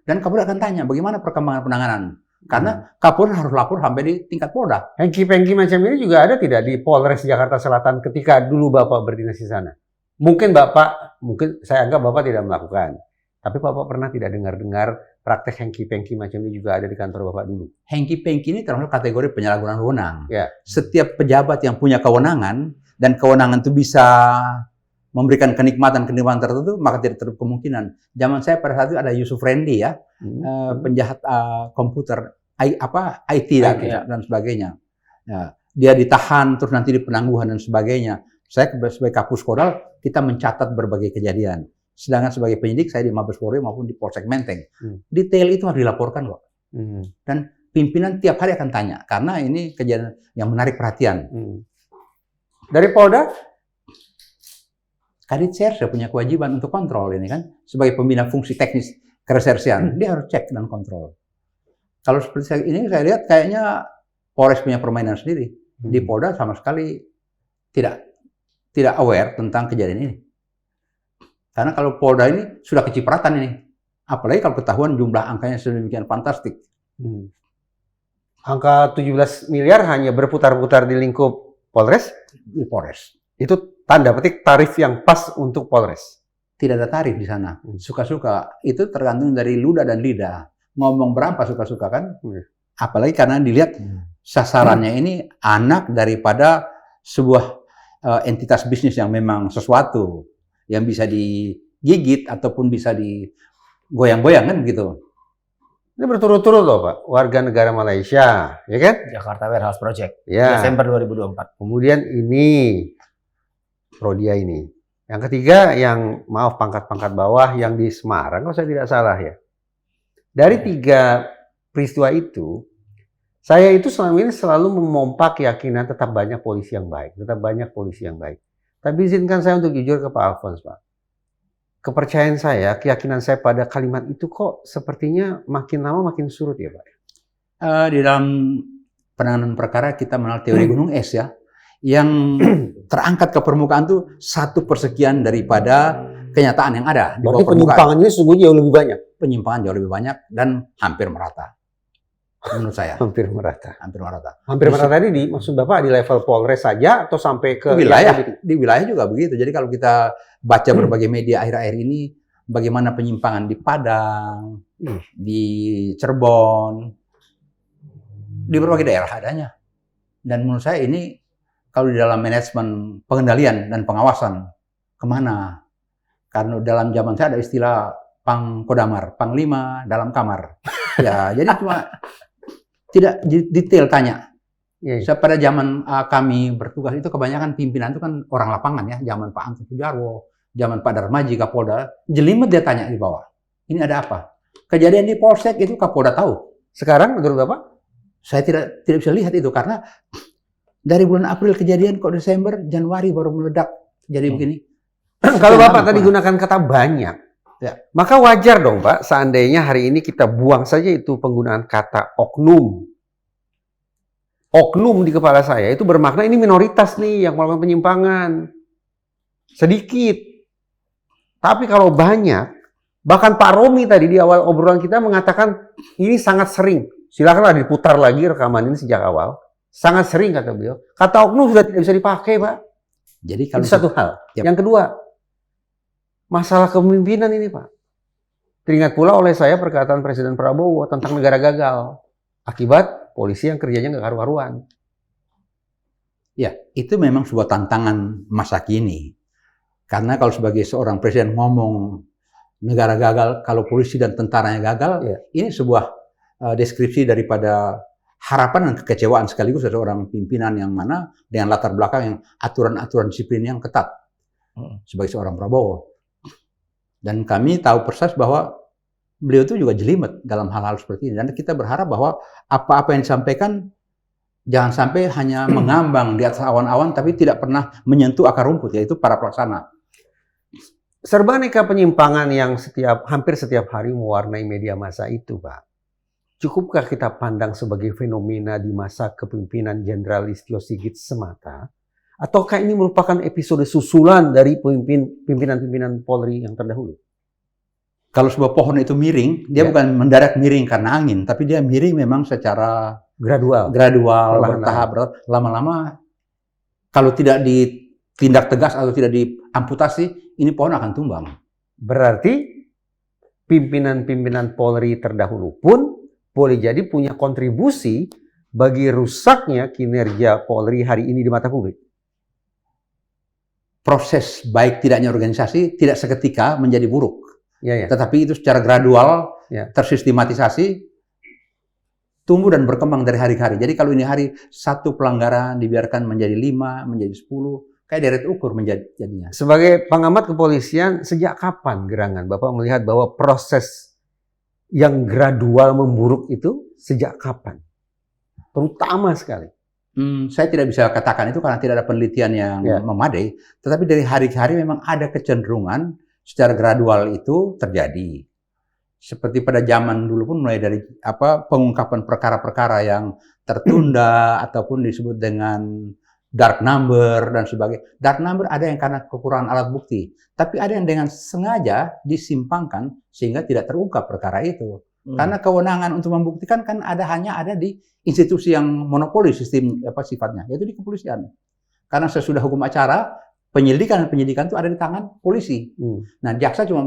Dan Kapolres akan tanya bagaimana perkembangan penanganan. Karena Kapolres harus lapor sampai di tingkat Polda. Hengki-pengki macam ini juga ada tidak di Polres Jakarta Selatan ketika dulu Bapak berdinas di sana? Mungkin saya anggap Bapak tidak melakukan. Tapi Bapak pernah tidak dengar-dengar praktek hengki-pengki macam ini juga ada di kantor Bapak dulu? Hengki-pengki ini termasuk kategori penyalahgunaan wewenang. Ya. Setiap pejabat yang punya kewenangan, dan kewenangan itu bisa memberikan kenikmatan tertentu, maka tidak tertutup kemungkinan. Zaman saya pada saat itu ada Yusuf Rendy ya, penjahat komputer, IT dan sebagainya. Ya, dia ditahan, terus nanti di penangguhan dan sebagainya. Saya sebagai Kapus Kodal, kita mencatat berbagai kejadian. Sedangkan sebagai penyidik, saya di Mabes Polri maupun di Polsek Menteng. Detail itu harus dilaporkan kok. Dan pimpinan tiap hari akan tanya, karena ini kejadian yang menarik perhatian. Dari Polda? Kadit Serse punya kewajiban untuk kontrol ini kan, sebagai pembina fungsi teknis keresersian, dia harus cek dan kontrol. Kalau seperti ini saya lihat kayaknya Polres punya permainan sendiri. Di Polda sama sekali tidak aware tentang kejadian ini. Karena kalau Polda ini sudah kecipratan ini, apalagi kalau ketahuan jumlah angkanya sedemikian fantastik. Angka 17 miliar hanya berputar-putar di lingkup Polres? Di Polres. Itu tanda petik tarif yang pas untuk Polres. Tidak ada tarif di sana. Suka-suka. Itu tergantung dari ludah dan lidah. Ngomong berapa suka-suka kan? Apalagi karena dilihat sasarannya ini anak daripada sebuah entitas bisnis yang memang sesuatu yang bisa digigit ataupun bisa digoyang-goyang kan gitu. Ini berturut-turut loh Pak, warga negara Malaysia, ya kan? Jakarta Warehouse Project, Ya. Desember 2024. Kemudian ini, Prodia ini. Yang ketiga yang maaf pangkat-pangkat bawah yang di Semarang, kalau saya tidak salah ya. Dari 3 peristiwa itu, saya itu selama ini selalu memompa keyakinan tetap banyak polisi yang baik, tetap banyak polisi yang baik. Tapi izinkan saya untuk jujur ke Pak Alfons, Pak. Kepercayaan saya, keyakinan saya pada kalimat itu kok sepertinya makin lama makin surut ya Pak. Di dalam penanganan perkara kita mengenal teori gunung es ya, yang terangkat ke permukaan tuh 1/sekian daripada kenyataan yang ada di bawah Berarti permukaan. penyimpangan ini sesungguhnya jauh lebih banyak. Penyimpangan jauh lebih banyak dan hampir merata. Menurut saya. Hampir merata. Hampir merata. Hampir merata ini maksud Bapak di level Polres saja atau sampai ke Di wilayah juga begitu. Jadi kalau kita baca berbagai media akhir-akhir ini, bagaimana penyimpangan di Padang, di Cirebon, di berbagai daerah adanya. Dan menurut saya ini kalau di dalam manajemen pengendalian dan pengawasan, kemana? Karena dalam zaman saya ada istilah Pang Kodamar, Panglima dalam kamar. Ya, jadi cuma tidak detail tanya. Pada zaman kami bertugas itu kebanyakan pimpinan itu kan orang lapangan ya, zaman Pak Anton Sujarwo, zaman Pak Darmaji Kapolda, jelimet dia tanya di bawah. Ini ada apa? Kejadian di Polsek itu Kapolda tahu. Sekarang menurut Bapak? Saya tidak bisa lihat itu karena dari bulan April kejadian kok Desember, Januari baru meledak jadi begini. Kalau Bapak tadi gunakan kata banyak, ya, maka wajar dong Pak seandainya hari ini kita buang saja itu penggunaan kata oknum. Oknum di kepala saya itu bermakna ini minoritas nih yang melakukan penyimpangan. Sedikit. Tapi kalau banyak, bahkan Pak Romi tadi di awal obrolan kita mengatakan ini sangat sering. Silakanlah diputar lagi rekaman ini sejak awal. Sangat sering kata beliau. Kata oknum sudah tidak bisa dipakai, Pak. Jadi kalau itu satu hal. Yang kedua, masalah kepemimpinan ini, Pak. Teringat pula oleh saya perkataan Presiden Prabowo tentang negara gagal. Akibat polisi yang kerjanya nggak karu-karuan. Ya, itu memang sebuah tantangan masa kini. Karena kalau sebagai seorang presiden ngomong negara gagal, kalau polisi dan tentaranya gagal, ya, ini sebuah deskripsi daripada harapan dan kekecewaan sekaligus dari seorang pimpinan yang mana dengan latar belakang yang aturan-aturan disiplin yang ketat sebagai seorang Prabowo. Dan kami tahu persis bahwa beliau itu juga jelimet dalam hal-hal seperti ini. Dan kita berharap bahwa apa-apa yang disampaikan jangan sampai hanya mengambang di atas awan-awan tapi tidak pernah menyentuh akar rumput, yaitu para pelaksana. Serbaneka penyimpangan yang hampir setiap hari mewarnai media massa itu, Pak. Cukupkah kita pandang sebagai fenomena di masa kepemimpinan Jenderal Listio Sigit semata? Ataukah ini merupakan episode susulan dari pimpinan-pimpinan Polri yang terdahulu? Kalau sebuah pohon itu miring, dia bukan mendarat miring karena angin, tapi dia miring memang secara gradual, bertahap, lama-lama. Kalau tidak ditindak tegas atau tidak diamputasi, ini pohon akan tumbang. Berarti pimpinan-pimpinan Polri terdahulu pun boleh jadi punya kontribusi bagi rusaknya kinerja Polri hari ini di mata publik. proses baik tidaknya organisasi tidak seketika menjadi buruk. Ya. Tetapi itu secara gradual, Ya. tersistematisasi, tumbuh dan berkembang dari hari ke hari. Jadi kalau ini hari satu pelanggaran dibiarkan menjadi 5, menjadi 10, kayak deret ukur jadinya. Sebagai pengamat kepolisian, sejak kapan gerangan Bapak melihat bahwa proses yang gradual memburuk itu sejak kapan? Terutama sekali. Saya tidak bisa katakan itu karena tidak ada penelitian yang memadai. Tetapi dari hari ke hari memang ada kecenderungan secara gradual itu terjadi. Seperti pada zaman dulu pun mulai dari pengungkapan perkara-perkara yang tertunda ataupun disebut dengan dark number dan sebagainya. Dark number ada yang karena kekurangan alat bukti, tapi ada yang dengan sengaja disimpangkan sehingga tidak terungkap perkara itu. Karena kewenangan untuk membuktikan kan hanya ada di institusi yang monopoli sistem sifatnya, yaitu di kepolisian. Karena sesudah hukum acara, penyelidikan itu ada di tangan polisi. Nah, jaksa cuma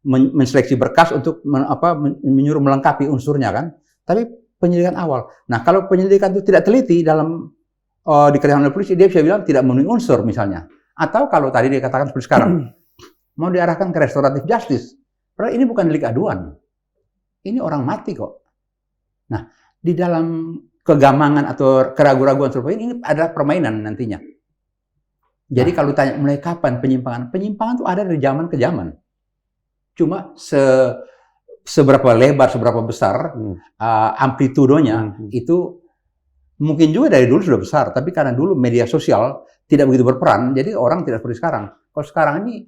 menseleksi berkas untuk menyuruh melengkapi unsurnya kan. Tapi penyelidikan awal. Nah, kalau penyelidikan itu tidak teliti dalam dikerjakan oleh polisi, dia bisa bilang tidak memenuhi unsur misalnya. Atau kalau tadi dia katakan seperti sekarang, mau diarahkan ke restoratif justice. Padahal ini bukan delik aduan. Ini orang mati kok. Nah, di dalam kegamangan atau keraguan-raguan seperti ini adalah permainan nantinya. Jadi kalau tanya mulai kapan penyimpangan? Penyimpangan itu ada dari zaman ke zaman. Cuma seberapa lebar, seberapa besar amplitudonya itu mungkin juga dari dulu sudah besar, tapi karena dulu media sosial tidak begitu berperan, jadi orang tidak seperti sekarang. Kalau sekarang ini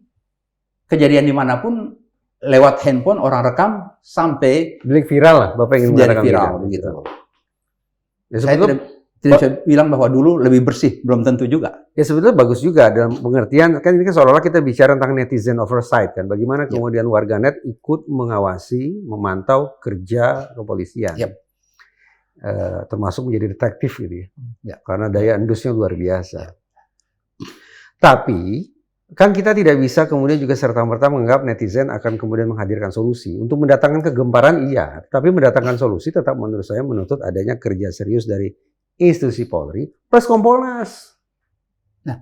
kejadian dimanapun lewat handphone orang rekam sampai delik viral lah, Bapak ingin jadi mengatakan viral begitu. Ya, saya tidak bisa bilang bahwa dulu lebih bersih, belum tentu juga. Ya sebetulnya bagus juga dalam pengertian, kan ini kan seolah-olah kita bicara tentang netizen oversight kan, bagaimana kemudian warganet ikut mengawasi, memantau kerja kepolisian. Termasuk menjadi detektif gitu ya. Karena daya endusnya luar biasa. Tapi kan kita tidak bisa kemudian juga serta-merta menganggap netizen akan kemudian menghadirkan solusi. Untuk mendatangkan kegemparan iya, tapi mendatangkan solusi tetap menurut saya menuntut adanya kerja serius dari institusi Polri plus Kompolnas. Nah,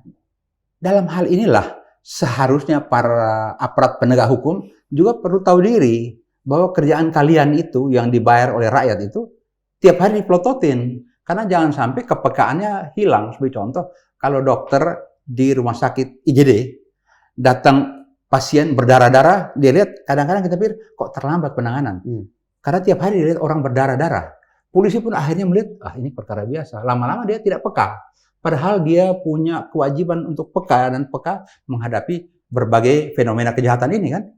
dalam hal inilah seharusnya para aparat penegak hukum juga perlu tahu diri bahwa kerjaan kalian itu yang dibayar oleh rakyat itu tiap hari dipelototin. Karena jangan sampai kepekaannya hilang. Sebagai contoh, kalau dokter di rumah sakit IGD datang pasien berdarah-darah, dia lihat kadang-kadang kita pikir kok terlambat penanganan. Karena tiap hari dia lihat orang berdarah-darah. Polisi pun akhirnya melihat, ini perkara biasa. Lama-lama dia tidak peka. Padahal dia punya kewajiban untuk peka dan peka menghadapi berbagai fenomena kejahatan ini kan.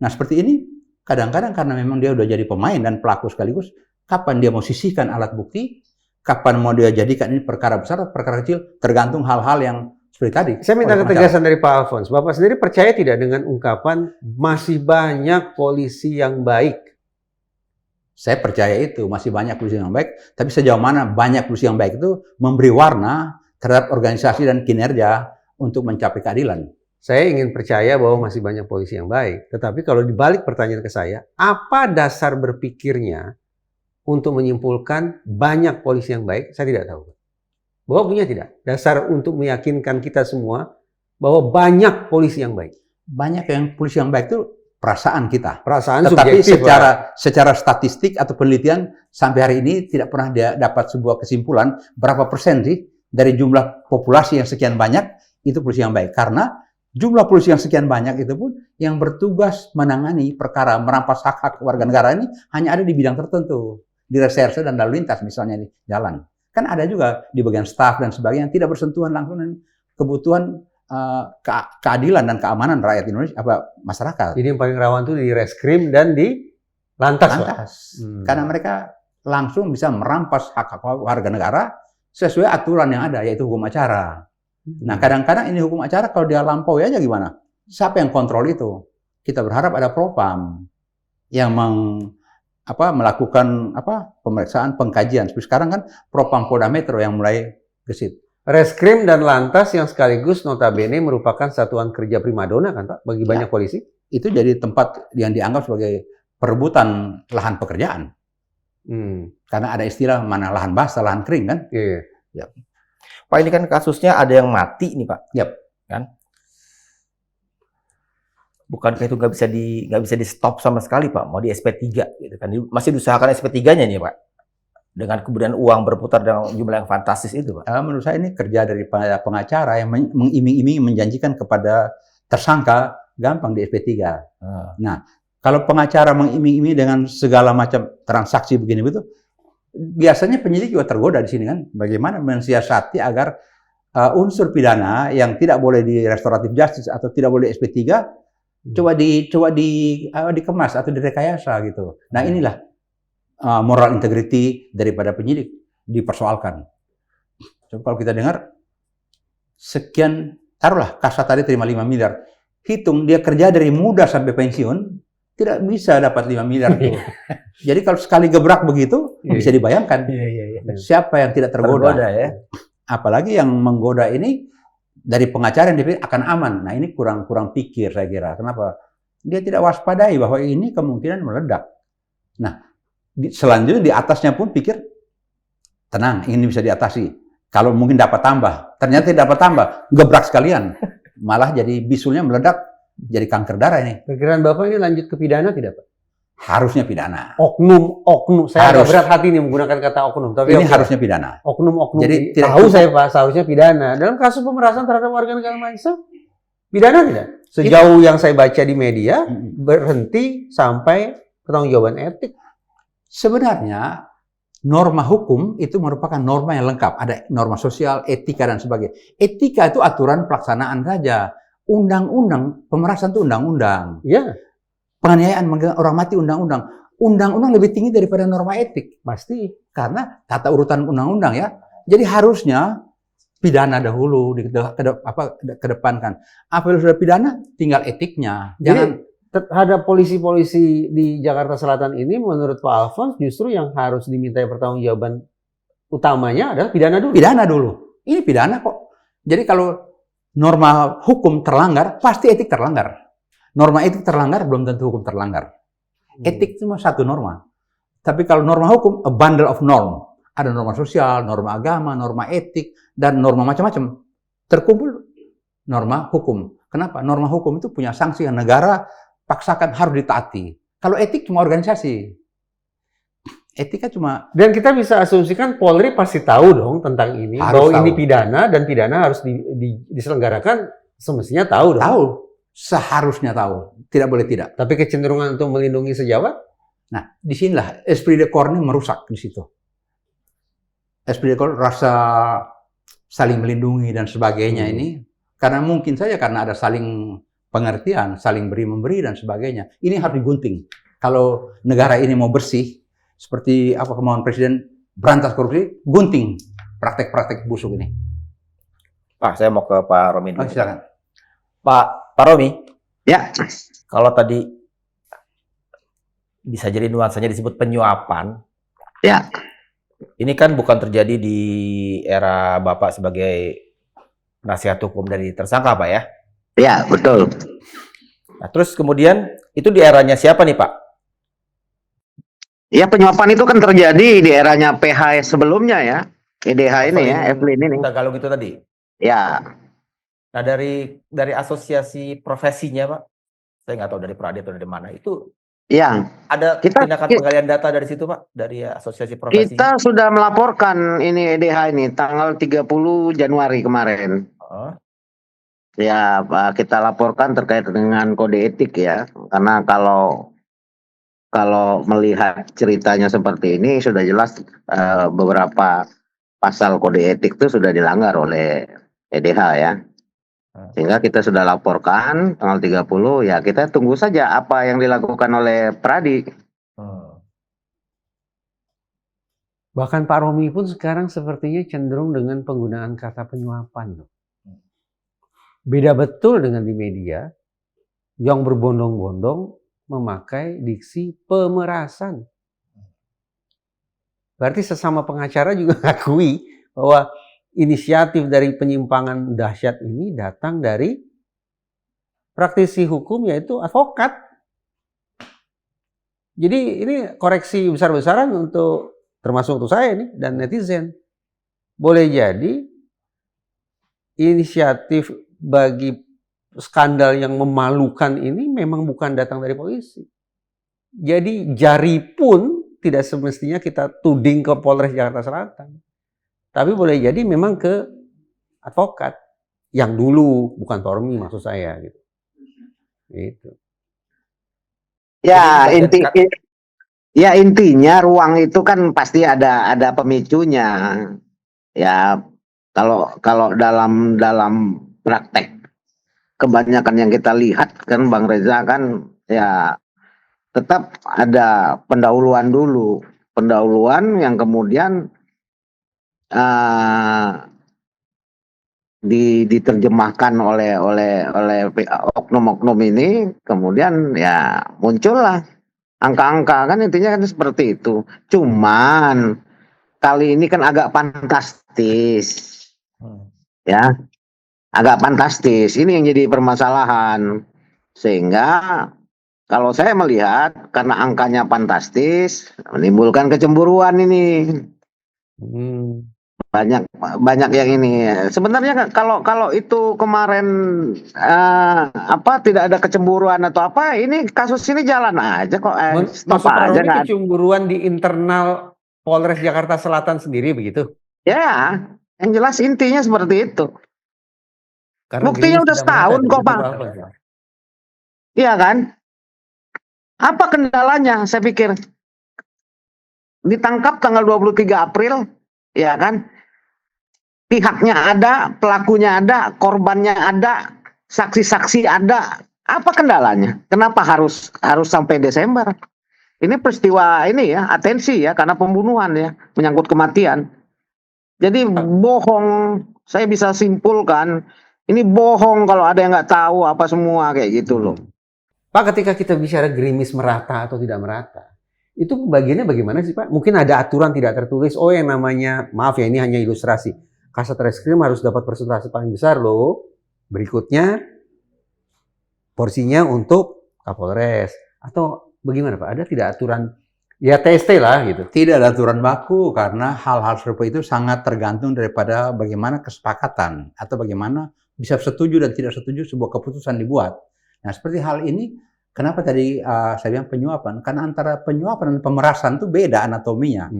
Nah seperti ini, kadang-kadang karena memang dia udah jadi pemain dan pelaku sekaligus, kapan dia mau sisihkan alat bukti, kapan mau dia jadikan ini perkara besar atau perkara kecil, tergantung hal-hal yang seperti tadi. Saya minta ketegasan dari Pak Alfons. Bapak sendiri percaya tidak dengan ungkapan masih banyak polisi yang baik? Saya percaya itu, masih banyak polisi yang baik, tapi sejauh mana banyak polisi yang baik itu memberi warna terhadap organisasi dan kinerja untuk mencapai keadilan. Saya ingin percaya bahwa masih banyak polisi yang baik. Tetapi kalau dibalik pertanyaan ke saya, apa dasar berpikirnya untuk menyimpulkan banyak polisi yang baik? Saya tidak tahu. Bapak punya tidak? Dasar untuk meyakinkan kita semua bahwa banyak polisi yang baik. Banyak yang polisi yang baik itu perasaan kita. Perasaan tetapi subjektif, secara statistik atau penelitian sampai hari ini tidak pernah dia dapat sebuah kesimpulan berapa persen sih dari jumlah populasi yang sekian banyak itu polisi yang baik. Karena jumlah polisi yang sekian banyak itu pun yang bertugas menangani perkara merampas hak-hak warga negara ini hanya ada di bidang tertentu. Di reserse dan lalu lintas misalnya di jalan. Kan ada juga di bagian staf dan sebagainya yang tidak bersentuhan langsung dengan kebutuhan keadilan dan keamanan rakyat Indonesia, masyarakat. Jadi yang paling rawan itu di reskrim dan di lantas. Karena mereka langsung bisa merampas hak warga negara sesuai aturan yang ada, yaitu hukum acara. Nah, kadang-kadang ini hukum acara kalau dia lampaui aja gimana? Siapa yang kontrol itu? Kita berharap ada propam yang melakukan pemeriksaan, pengkajian. Seperti sekarang kan Propam Polda Metro yang mulai gesit. Reskrim dan lantas yang sekaligus notabene merupakan satuan kerja primadona kan Pak bagi banyak polisi. Itu jadi tempat yang dianggap sebagai perebutan lahan pekerjaan. Karena ada istilah mana lahan basah, lahan kering kan. Iya. Pak, ini kan kasusnya ada yang mati nih Pak. Yap. Kan? Bukankah itu nggak bisa di stop sama sekali Pak? Mau di SP3 gitu kan? Masih diusahakan SP3-nya nih Pak. Dengan kemudian uang berputar dengan jumlah yang fantastis itu Pak. Menurut saya ini kerja dari pengacara yang mengiming-imingi menjanjikan kepada tersangka gampang di SP3. Nah, kalau pengacara mengiming-imingi dengan segala macam transaksi begini begitu, biasanya penyidik juga tergoda di sini kan. Bagaimana mensiasati agar unsur pidana yang tidak boleh di restoratif justice atau tidak boleh di SP3 coba dikemas atau direkayasa gitu. Nah, inilah moral integrity daripada penyidik dipersoalkan. Coba kalau kita dengar sekian, taruhlah Kasat tadi terima 5 miliar. Hitung dia kerja dari muda sampai pensiun, tidak bisa dapat 5 miliar tuh. Jadi kalau sekali gebrak begitu, bisa dibayangkan siapa yang tidak tergoda ya. Apalagi yang menggoda ini dari pengacara yang dipikir akan aman. Nah, ini kurang pikir saya kira. Kenapa? Dia tidak waspadai bahwa ini kemungkinan meledak. Nah, selanjutnya di atasnya pun pikir tenang, ini bisa diatasi. Kalau mungkin dapat tambah, ternyata tidak dapat tambah, gebrak sekalian. Malah jadi bisulnya meledak, jadi kanker darah ini. Perkiraan Bapak ini lanjut ke pidana tidak Pak? Harusnya pidana. Oknum. Saya agak Harus. berat hati nih menggunakan kata oknum. Tapi Ini harusnya pidana. oknum. Jadi tidak tahu cukup. saya Pak, seharusnya pidana. Dalam kasus pemerasan terhadap warga negara Malaysia, pidana tidak? Sejauh yang saya baca di media, berhenti sampai pertanggungjawaban etik. Sebenarnya norma hukum itu merupakan norma yang lengkap. Ada norma sosial, etika, dan sebagainya. Etika itu aturan pelaksanaan saja. Undang-undang, pemerasan itu undang-undang. Ya, Penganiayaan orang mati undang-undang. Undang-undang lebih tinggi daripada norma etik. pasti. Karena tata urutan undang-undang ya. Jadi harusnya pidana dahulu kedepankan. Apabila sudah pidana, tinggal etiknya. Jangan. Jadi terhadap polisi-polisi di Jakarta Selatan ini, menurut Pak Alfons, justru yang harus dimintai pertanggungjawaban utamanya adalah pidana dulu. Pidana dulu. Ini pidana kok. Jadi kalau norma hukum terlanggar, pasti etik terlanggar. Norma etik terlanggar, belum tentu hukum terlanggar. Etik cuma satu norma. Tapi kalau norma hukum, a bundle of norm. Ada norma sosial, norma agama, norma etik, dan norma macam-macam. Terkumpul norma hukum. Kenapa? Norma hukum itu punya sanksi yang negara paksakan harus ditaati. Kalau etik cuma organisasi. Etika cuma... Dan kita bisa asumsikan Polri pasti tahu dong tentang ini. Harus bahwa tahu. ini pidana dan pidana harus diselenggarakan, semestinya tahu dong. Tahu. Seharusnya tahu. Tidak boleh tidak. Tapi kecenderungan untuk melindungi sejawat? Nah, disinilah esprit de corps ini merusak di situ. Esprit de corps, rasa saling melindungi dan sebagainya ini, karena mungkin saja karena ada saling pengertian, saling beri-memberi dan sebagainya. Ini harus digunting. Kalau negara ini mau bersih, seperti apa kemauan Presiden, berantas korupsi, gunting praktek-praktek busuk ini. Pak, saya mau ke Pak Romi dulu. Silakan. Pak Romi, Ya, kalau tadi bisa jadi nuansanya disebut penyuapan, ya, ini kan bukan terjadi di era Bapak sebagai penasihat hukum dari tersangka, Pak ya? ya, betul. Nah, terus kemudian itu di eranya siapa nih, Pak? Ya, penyuapan itu kan terjadi di eranya PH sebelumnya ya. EDH ini ya, Evelyn ini. Kita kalau gitu tadi. Ya, Nah, dari asosiasi profesinya, Pak, saya nggak tahu dari Pradi atau dari mana, itu ya. ada Kita- tindakan penggalian data dari situ, Pak, dari asosiasi profesi. Kita sudah melaporkan ini EDH ini tanggal 30 Januari kemarin. Oh, Ya, Pak, kita laporkan terkait dengan kode etik ya. Karena kalau melihat ceritanya seperti ini sudah jelas beberapa pasal kode etik itu sudah dilanggar oleh EDH ya. Sehingga kita sudah laporkan tanggal 30 ya, kita tunggu saja apa yang dilakukan oleh Pradi. Bahkan Pak Romi pun sekarang sepertinya cenderung dengan penggunaan kata penyuapan. Beda betul dengan di media yang berbondong-bondong memakai diksi pemerasan. Berarti sesama pengacara juga akui bahwa inisiatif dari penyimpangan dahsyat ini datang dari praktisi hukum, yaitu advokat. Jadi ini koreksi besar-besaran untuk termasuk untuk saya nih dan netizen. Boleh jadi inisiatif bagi skandal yang memalukan ini memang bukan datang dari polisi. Jadi jari pun tidak semestinya kita tuding ke Polres Jakarta Selatan. Tapi boleh jadi memang ke advokat yang dulu, bukan Tormi maksud saya gitu. Gitu. Ya, Jadi, intinya ruang itu kan pasti ada pemicunya. Ya, kalau dalam praktek kebanyakan yang kita lihat kan Bang Reza kan ya tetap ada pendahuluan dulu, pendahuluan yang kemudian diterjemahkan oleh oknum-oknum ini, kemudian ya muncullah angka-angka, kan intinya kan seperti itu. Cuman kali ini kan agak fantastis, ya, agak fantastis. Ini yang jadi permasalahan, sehingga kalau saya melihat karena angkanya fantastis menimbulkan kecemburuan ini. Banyak yang ini. Sebenarnya kalau itu kemarin tidak ada kecemburuan atau apa, ini kasus ini jalan aja kok. Stop aja kan. Kecemburuan di internal Polres Jakarta Selatan sendiri begitu? Ya, yang jelas intinya seperti itu. Karena buktinya udah setahun kok, Pak. Iya kan? Apa kendalanya? Saya pikir ditangkap tanggal 23 April, ya kan? Pihaknya ada, pelakunya ada, korbannya ada, saksi-saksi ada. Apa kendalanya? Kenapa harus sampai Desember? Ini peristiwa ini ya, atensi ya, karena pembunuhan ya, menyangkut kematian. Jadi bohong, saya bisa simpulkan, ini bohong kalau ada yang nggak tahu apa semua kayak gitu loh. Pak, ketika kita bicara gerimis merata atau tidak merata, itu bagiannya bagaimana sih Pak? Mungkin ada aturan tidak tertulis, oh yang namanya, maaf ya ini hanya ilustrasi, Kasat Reskrim harus dapat persentase paling besar loh. Berikutnya, porsinya untuk Kapolres. Atau bagaimana Pak? Ada tidak aturan, ya TST lah gitu? Tidak ada aturan baku, karena hal-hal serupa itu sangat tergantung daripada bagaimana kesepakatan, atau bagaimana bisa setuju dan tidak setuju sebuah keputusan dibuat. Nah, seperti hal ini, kenapa tadi saya bilang penyuapan? Karena antara penyuapan dan pemerasan itu beda anatominya.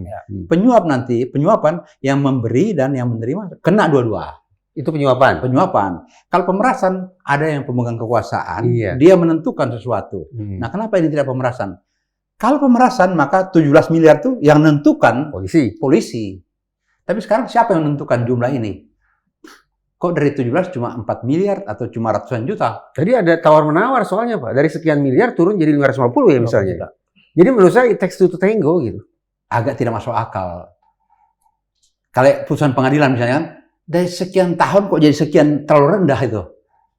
Penyuapan yang memberi dan yang menerima kena dua-dua. Itu penyuapan? Penyuapan. Kalau pemerasan, ada yang pemegang kekuasaan, dia menentukan sesuatu. Nah, kenapa ini tidak pemerasan? Kalau pemerasan, maka 17 miliar itu yang menentukan polisi. Tapi sekarang siapa yang menentukan jumlah ini? Kok dari 17 cuma 4 miliar atau cuma ratusan juta? Jadi ada tawar-menawar soalnya Pak. Dari sekian miliar turun jadi 550 ya misalnya. Jadi menurut saya it takes two to tango gitu. Agak tidak masuk akal. Kalau putusan pengadilan misalnya kan, dari sekian tahun kok jadi sekian, terlalu rendah itu.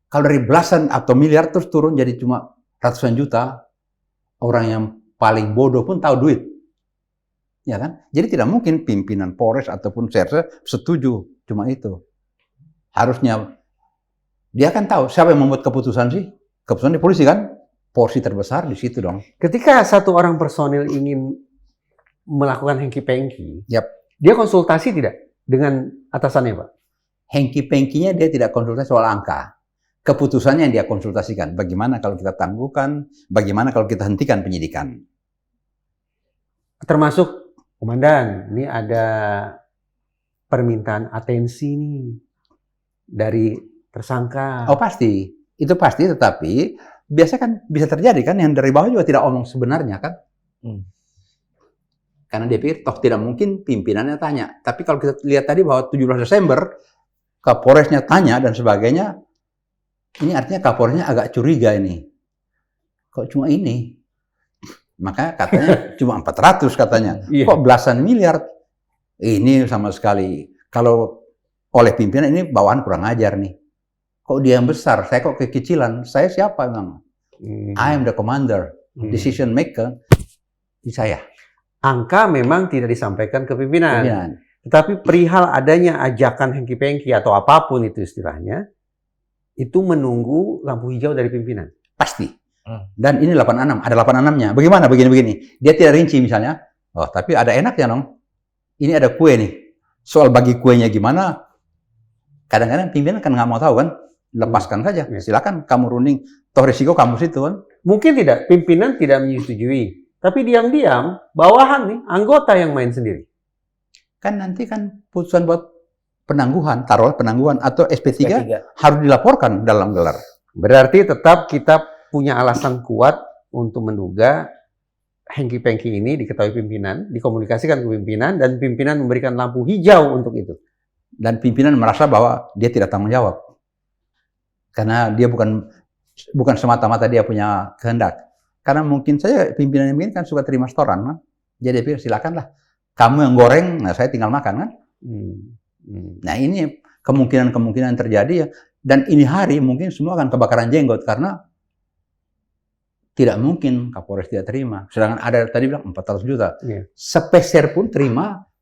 Kalau dari belasan atau miliar terus turun jadi cuma ratusan juta, orang yang paling bodoh pun tahu duit. Ya kan? Jadi tidak mungkin pimpinan Polres ataupun Serse setuju cuma itu. Harusnya dia kan tahu siapa yang membuat keputusan sih. Keputusan di polisi kan, porsi terbesar di situ dong. Ketika satu orang personil ingin melakukan hengki-pengki, dia konsultasi tidak dengan atasannya Pak? Hengki-pengkinya dia tidak konsultasi soal angka. Keputusannya yang dia konsultasikan. Bagaimana kalau kita tangguhkan, bagaimana kalau kita hentikan penyidikan. Termasuk, Komandan, ini ada permintaan atensi nih dari tersangka. Oh pasti, itu pasti, tetapi biasanya kan bisa terjadi kan yang dari bawah juga tidak omong sebenarnya kan. Karena dia pikir toh tidak mungkin pimpinannya tanya. Tapi kalau kita lihat tadi bahwa 17 Desember Kapolresnya tanya dan sebagainya, ini artinya Kapolresnya agak curiga ini. Kok cuma ini? Maka katanya cuma 400 katanya. Kok belasan miliar? Ini sama sekali. Kalau oleh pimpinan ini bawahan kurang ajar nih. Kok dia yang besar? Saya kok kekecilan? Saya siapa memang? I am the commander, decision maker. Di saya. Angka memang tidak disampaikan ke pimpinan. Tetapi perihal adanya ajakan hengki-pengki atau apapun itu istilahnya, itu menunggu lampu hijau dari pimpinan. Pasti. Dan ini 86, ada 86-nya. Bagaimana begini-begini? Dia tidak rinci misalnya. Oh, tapi ada enaknya dong. Ini ada kue nih. Soal bagi kuenya gimana? Kadang-kadang pimpinan kan nggak mau tahu kan, lepaskan saja. Ya. Silakan kamu runding, toh risiko kamu situ kan. Mungkin tidak, pimpinan tidak menyetujui. Tapi diam-diam, bawahan nih, anggota yang main sendiri. Kan nanti kan putusan buat penangguhan, taruh penangguhan atau SP3 P3. harus dilaporkan dalam gelar. Berarti tetap kita punya alasan kuat untuk menduga hengki-pengki ini diketahui pimpinan, dikomunikasikan ke pimpinan, dan pimpinan memberikan lampu hijau untuk itu. Dan pimpinan merasa bahwa dia tidak tanggung jawab. Karena dia bukan semata-mata dia punya kehendak. Karena mungkin saja pimpinan yang begini kan suka terima setoran kan. Jadi dia pikir silakanlah. Kamu yang goreng, nah saya tinggal makan kan. Nah ini kemungkinan-kemungkinan terjadi ya. Dan ini hari mungkin semua akan kebakaran jenggot karena tidak mungkin Kapolres tidak terima. Sedangkan ada tadi bilang 400 juta. Iya. Sepeser pun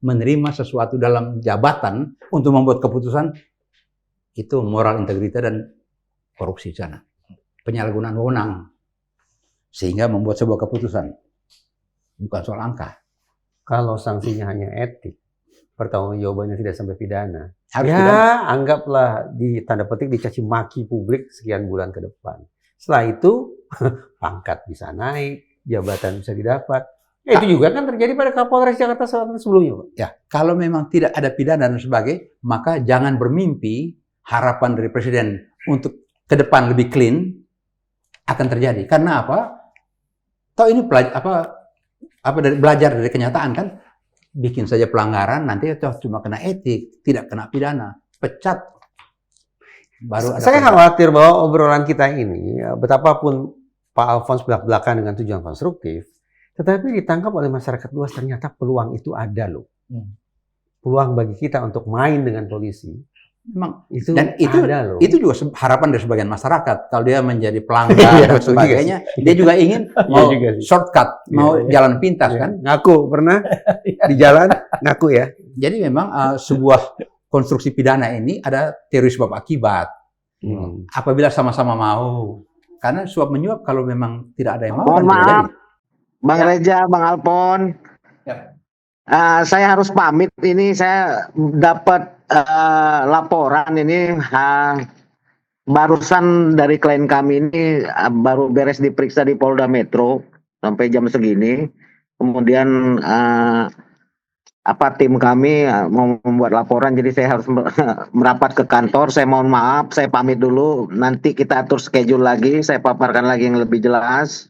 menerima sesuatu dalam jabatan untuk membuat keputusan itu moral integritas dan korupsi sana. Penyalahgunaan wewenang. Sehingga membuat sebuah keputusan. Bukan soal angka. Kalau sanksinya hanya etik, pertanggungjawabannya tidak sampai pidana. Harus ya, pidana. anggaplah di tanda petik dicaci maki publik sekian bulan ke depan. Setelah itu, pangkat bisa naik, jabatan bisa didapat. Ya, itu juga kan terjadi pada Kapolres Jakarta Selatan sebelumnya, Pak. Ya, kalau memang tidak ada pidana dan sebagainya, maka jangan bermimpi harapan dari Presiden untuk ke depan lebih clean akan terjadi. Karena apa? Toh ini belajar dari kenyataan kan, bikin saja pelanggaran nanti toh cuma kena etik, tidak kena pidana, pecat. Baru ada Saya khawatir bahwa obrolan kita ini, betapapun Pak Alfons belak-belakan dengan tujuan konstruktif, tetapi ditangkap oleh masyarakat luas ternyata peluang itu ada loh. Peluang bagi kita untuk main dengan polisi. memang Itu dan itu ada loh. itu juga harapan dari sebagian masyarakat. Kalau dia menjadi pelanggar dan sebagainya, dia juga ingin mau juga sih. shortcut, mau jalan pintas kan. Ngaku pernah di jalan, ngaku ya. Jadi memang sebuah konstruksi pidana ini ada teori sebab akibat. Apabila sama-sama mau, karena suap menyuap kalau memang tidak ada yang mau. Mohon kan tidak maaf, jadi. Bang Reja, Bang Alpon. Ya. Saya harus pamit. Ini saya dapat laporan ini barusan dari klien kami ini baru beres diperiksa di Polda Metro sampai jam segini. Kemudian tim kami mau membuat laporan, jadi saya harus merapat ke kantor. Saya mohon maaf, saya pamit dulu. Nanti kita atur schedule lagi, saya paparkan lagi yang lebih jelas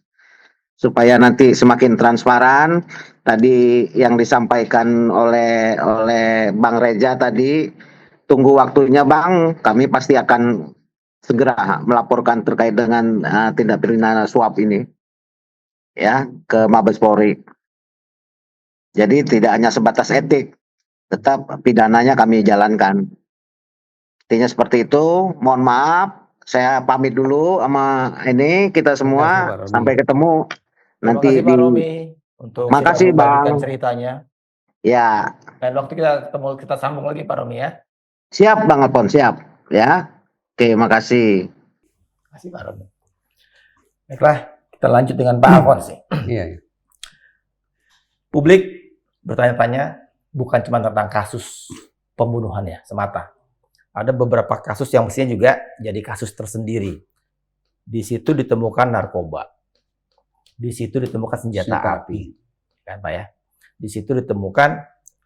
supaya nanti semakin transparan. Tadi yang disampaikan oleh Bang Reja tadi, tunggu waktunya Bang, kami pasti akan segera melaporkan terkait dengan tindak pidana suap ini ya ke Mabes Polri. Jadi tidak hanya sebatas etik, tetap pidananya kami jalankan. Intinya seperti itu. Mohon maaf, saya pamit dulu sama ini kita semua. Terima kasih, Pak Romi. Sampai ketemu nanti Terima kasih Pak Romi untuk Makasih, sudah membagikan Bang. ceritanya. Ya, Dan waktu kita ketemu kita sambung lagi Pak Romi ya. siap Bang Alpon, siap ya. Oke, makasih. Terima kasih Pak Romi. Baiklah, kita lanjut dengan Pak Alfons nih. Iya. Publik bertanya-tanya bukan cuma tentang kasus pembunuhannya semata. Ada beberapa kasus yang mestinya juga jadi kasus tersendiri. Di situ ditemukan narkoba. Di situ ditemukan senjata api. Kan Pak ya? Di situ ditemukan,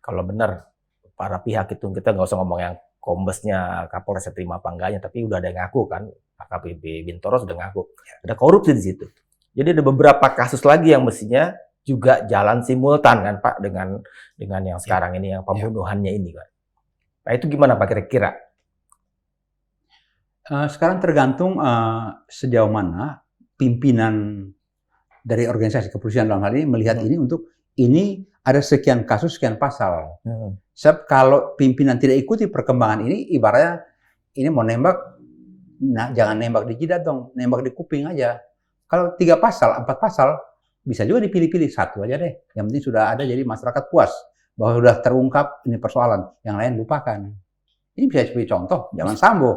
kalau benar para pihak itu, kita nggak usah ngomong yang kombesnya Kapolres terima apa enggaknya, tapi udah ada yang ngaku kan, AKBP Bintoro sudah ngaku. Ada korupsi di situ. Jadi ada beberapa kasus lagi yang mestinya juga jalan simultan kan Pak dengan yang sekarang ini, yang pembunuhannya ini kan. Nah itu gimana Pak kira-kira? Sekarang tergantung sejauh mana pimpinan dari organisasi kepolisian dalam hal ini melihat ini untuk ini ada sekian kasus, sekian pasal. Sebab kalau pimpinan tidak ikuti perkembangan ini, ibaratnya ini mau nembak, nah jangan nembak di jidat dong, nembak di kuping aja. Kalau 3 pasal, 4 pasal, bisa juga dipilih-pilih, 1 aja deh. Yang penting sudah ada, jadi masyarakat puas bahwa sudah terungkap ini persoalan. Yang lain lupakan. Ini bisa sebagai contoh, jangan Sambo.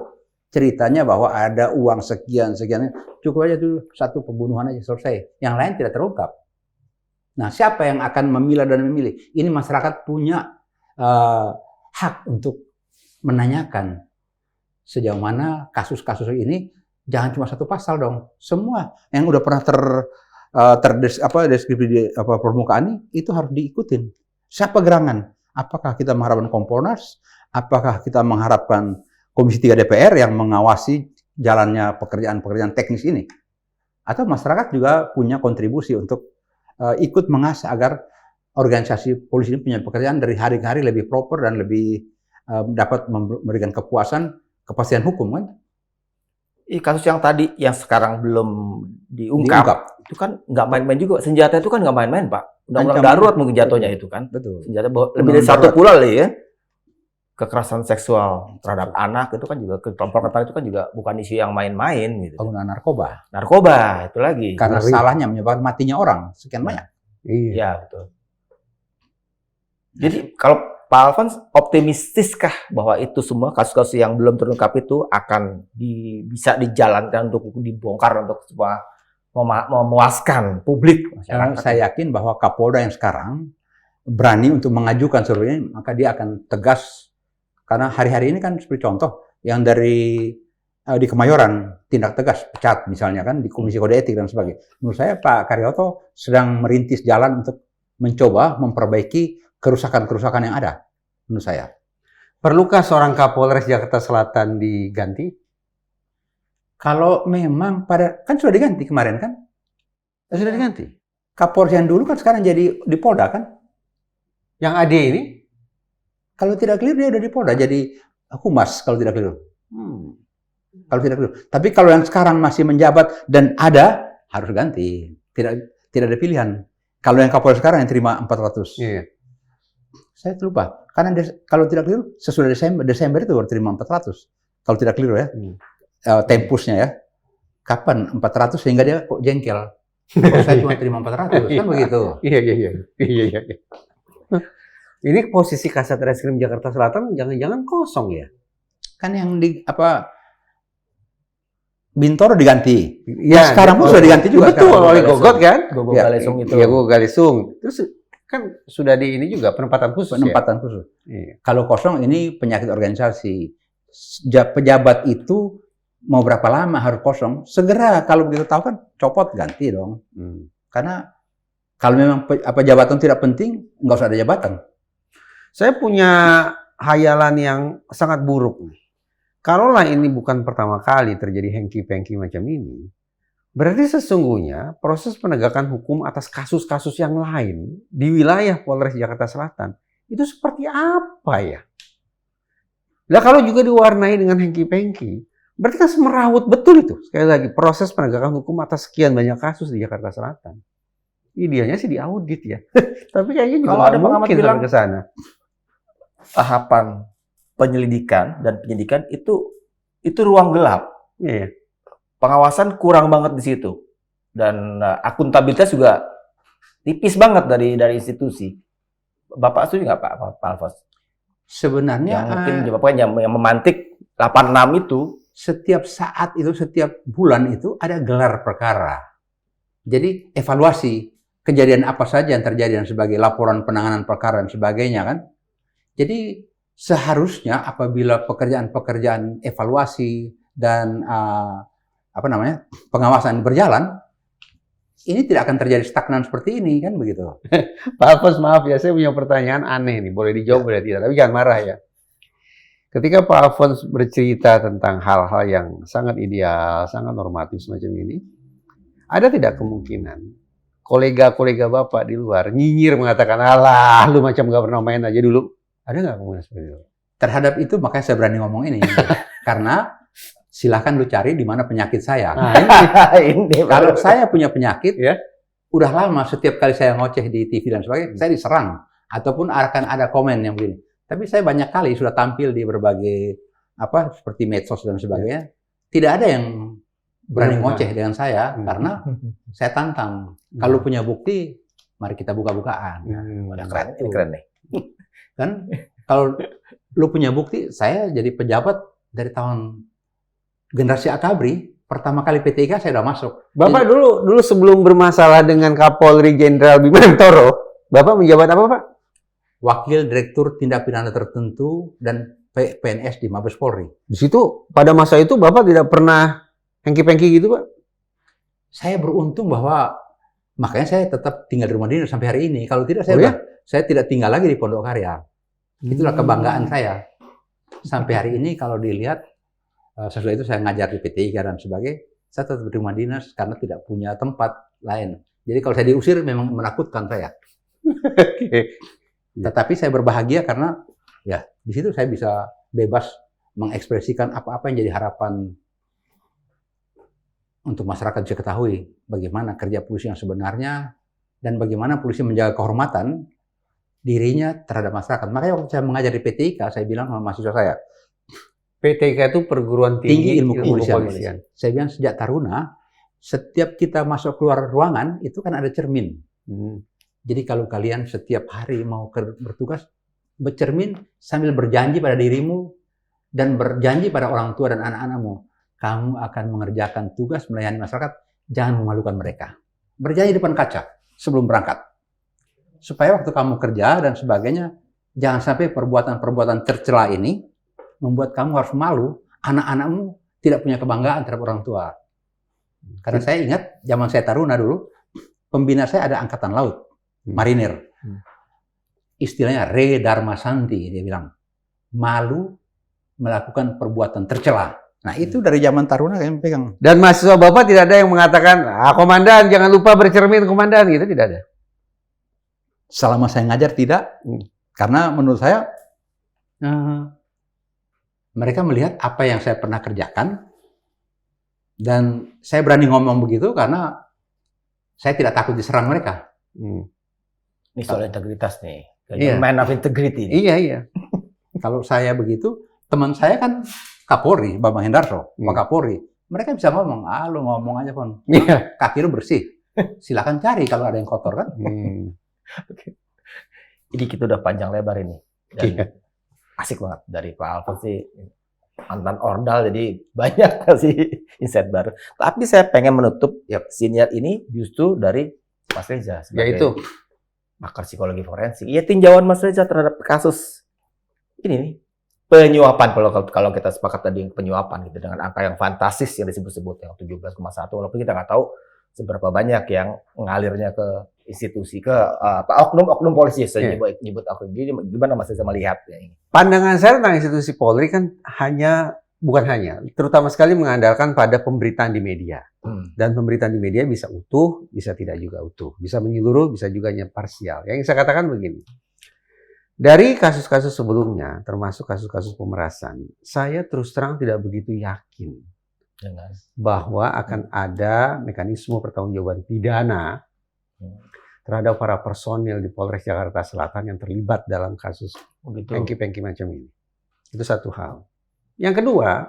Ceritanya bahwa ada uang sekian, cukup aja tuh 1 pembunuhan aja selesai. Yang lain tidak terungkap. Nah, siapa yang akan memilah dan memilih? Ini masyarakat punya hak untuk menanyakan sejauh mana kasus-kasus ini jangan cuma satu pasal dong, semua yang udah pernah deskripsi di permukaan ini itu harus diikutin. Siapa gerangan? Apakah kita mengharapkan Kompolnas? Apakah kita mengharapkan Komisi 3 DPR yang mengawasi jalannya pekerjaan-pekerjaan teknis ini? Atau masyarakat juga punya kontribusi untuk ikut mengasah agar organisasi polisi ini punya pekerjaan dari hari ke hari lebih proper dan lebih dapat memberikan kepastian hukum kan? Kasus yang tadi yang sekarang belum diungkap. Itu kan nggak main-main juga. Senjata itu kan nggak main-main, Pak. Undang-undang darurat mungkin jatuhnya itu kan. Betul. Senjata lebih dari satu pula ya. Kekerasan seksual terhadap anak itu kan juga, kelompok itu kan juga bukan isu yang main-main gitu. Penggunaan narkoba. Narkoba itu lagi. Karena salahnya menyebabkan matinya orang sekian banyak. Iya. Betul. Jadi kalau Pak Alfons optimistiskah bahwa itu semua kasus-kasus yang belum terungkap itu akan bisa dijalankan untuk dibongkar untuk sebuah memuaskan publik masyarakat? Saya yakin bahwa Kapolda yang sekarang berani untuk mengajukan seluruhnya, maka dia akan tegas. Karena hari-hari ini kan seperti contoh yang dari di Kemayoran tindak tegas pecat misalnya kan di Komisi Kode Etik dan sebagainya. Menurut saya Pak Karyoto sedang merintis jalan untuk mencoba memperbaiki kerusakan-kerusakan yang ada, menurut saya. Perlukah seorang Kapolres Jakarta Selatan diganti? Kalau memang kan sudah diganti kemarin kan? Sudah diganti. Kapolres yang dulu kan sekarang jadi di Polda kan? Yang AD ini? Kalau tidak keliru dia udah di Polda jadi humas kalau tidak keliru. Kalau tidak keliru. Tapi kalau yang sekarang masih menjabat dan ada harus ganti. Tidak ada pilihan. Kalau yang Kapolres sekarang yang terima 400. Iya. Saya lupa. Karena kalau tidak keliru, sesudah Desember itu baru terima 400. Kalau tidak keliru ya. Tempusnya ya. Kapan 400 sehingga dia kok jengkel. Kok saya cuma terima 400, kan begitu. Iya. Ini posisi Kasat Reskrim Jakarta Selatan jangan-jangan kosong ya? Kan yang Bintoro diganti. Ya, sekarang pun sudah diganti juga. Betul, oleh Gogot kan? Gogo Galesung itu. Iya, Gogo Galesung. Terus kan sudah di ini juga penempatan khusus. Khusus. Iya. Kalau kosong ini penyakit organisasi. Pejabat itu mau berapa lama harus kosong? Segera kalau begitu tahu kan copot ganti dong. Karena kalau memang jabatan tidak penting, nggak usah ada jabatan. Saya punya hayalan yang sangat buruk nih. Kalaulah ini bukan pertama kali terjadi hengki-pengki macam ini, berarti sesungguhnya proses penegakan hukum atas kasus-kasus yang lain di wilayah Polres Jakarta Selatan itu seperti apa ya? Nah kalau juga diwarnai dengan hengki-pengki, berarti kan semerawut betul itu. Sekali lagi, proses penegakan hukum atas sekian banyak kasus di Jakarta Selatan. Idealnya sih diaudit ya. Tapi kayaknya juga kalau ada pengamat mungkin bilang ke sana. Tahapan penyelidikan dan penyidikan itu ruang gelap. Iya. Pengawasan kurang banget di situ. Dan akuntabilitas juga tipis banget dari institusi. Bapak setuju nggak Pak Alfons? Sebenarnya yang memantik 86 itu setiap saat itu, setiap bulan itu ada gelar perkara. Jadi evaluasi kejadian apa saja yang terjadi dan sebagai laporan penanganan perkara dan sebagainya kan. Jadi seharusnya apabila pekerjaan-pekerjaan evaluasi dan pengawasan berjalan, ini tidak akan terjadi stagnan seperti ini kan begitu. Pak Alfons, maaf ya, saya punya pertanyaan aneh nih, boleh dijawab boleh tidak, tapi jangan marah ya. Ketika Pak Alfons bercerita tentang hal-hal yang sangat ideal, sangat normatif semacam ini, ada tidak kemungkinan kolega-kolega Bapak di luar nyinyir mengatakan, alah lu macam gak pernah main aja dulu? Ada nggak kemungkinan seperti itu? Terhadap itu makanya saya berani ngomong ini. Karena silakan lu cari di mana penyakit saya. Nah, Kalau saya punya penyakit, ya, udah lama setiap kali saya ngoceh di TV dan sebagainya, saya diserang. Ataupun akan ada komen yang begini. Tapi saya banyak kali sudah tampil di berbagai, seperti medsos dan sebagainya. Tidak ada yang berani ngoceh dengan saya, karena saya tantang. Kalau punya bukti, mari kita buka-bukaan. Keren, ini keren nih. Kan kalau lu punya bukti, saya jadi pejabat dari tahun generasi Akabri, pertama kali P3 saya udah masuk. Bapak dulu sebelum bermasalah dengan Kapolri Jenderal Bimantoro, Bapak menjabat apa, Pak? Wakil Direktur Tindak Pidana Tertentu dan PNS di Mabes Polri. Di situ pada masa itu Bapak tidak pernah hengki-pengki gitu, Pak? Saya beruntung bahwa makanya saya tetap tinggal di rumah dinas sampai hari ini. Kalau tidak saya tidak tinggal lagi di Pondok Karya. Itulah kebanggaan saya. Sampai hari ini kalau dilihat sesudah itu saya ngajar di PTIK dan sebagainya, saya tetap di rumah dinas karena tidak punya tempat lain. Jadi kalau saya diusir memang menakutkan saya. Tetapi saya berbahagia karena ya di situ saya bisa bebas mengekspresikan apa-apa yang jadi harapan untuk masyarakat bisa ketahui bagaimana kerja polisi yang sebenarnya dan bagaimana polisi menjaga kehormatan dirinya terhadap masyarakat. Makanya waktu saya mengajar di PTIK, saya bilang sama mahasiswa saya, PTIK itu Perguruan Tinggi Ilmu Kepolisian. Saya bilang sejak taruna, setiap kita masuk keluar ruangan itu kan ada cermin. Jadi kalau kalian setiap hari mau bertugas, bercermin sambil berjanji pada dirimu dan berjanji pada orang tua dan anak-anakmu, kamu akan mengerjakan tugas melayani masyarakat, jangan memalukan mereka. Berjanji depan kaca sebelum berangkat. Supaya waktu kamu kerja dan sebagainya, jangan sampai perbuatan-perbuatan tercela ini membuat kamu harus malu, anak-anakmu tidak punya kebanggaan terhadap orang tua. Karena saya ingat, zaman saya taruna dulu, pembina saya ada angkatan laut, marinir. Istilahnya Re Dharma Santi, dia bilang, malu melakukan perbuatan tercela. Nah itu dari zaman taruna kami pegang. Dan mahasiswa Bapak tidak ada yang mengatakan, komandan jangan lupa bercermin komandan, gitu tidak ada? Selama saya ngajar tidak, karena menurut saya mereka melihat apa yang saya pernah kerjakan dan saya berani ngomong begitu karena saya tidak takut diserang mereka. Ini soal integritas nih, man of integrity. Iya. Kalau saya begitu, teman saya kan Kapolri, Bambang Hendarso, Pak Kapolri, mereka bisa ngomong, lu ngomong aja Pon, kaki lu bersih, silakan cari kalau ada yang kotor kan. Ini kita udah panjang lebar ini. Dan asik banget dari Pak Alfons sih, mantan Ordal, jadi banyak kasih insight baru. Tapi saya pengen menutup siniar ini justru dari Mas Reza Yaitu pakar psikologi forensik. Iya, tinjauan Mas Reza terhadap kasus ini nih, penyuapan. Kalau kita sepakat tadi penyuapan gitu dengan angka yang fantastis yang disebut-sebut yang 17,1, walaupun kita nggak tahu seberapa banyak yang ngalirnya ke institusi, ke oknum polisi, saya nyebut oknum. Jadi gimana Mas Reza melihat ya ini? Pandangan saya tentang institusi Polri kan bukan hanya, terutama sekali mengandalkan pada pemberitaan di media. Dan pemberitaan di media bisa utuh, bisa tidak juga utuh. Bisa menyeluruh, bisa juga parsial. Yang saya katakan begini, dari kasus-kasus sebelumnya, termasuk kasus-kasus pemerasan, saya terus terang tidak begitu yakin bahwa akan ada mekanisme pertanggungjawaban pidana terhadap para personil di Polres Jakarta Selatan yang terlibat dalam kasus hengki-pengki macam ini. Itu satu hal. Yang kedua,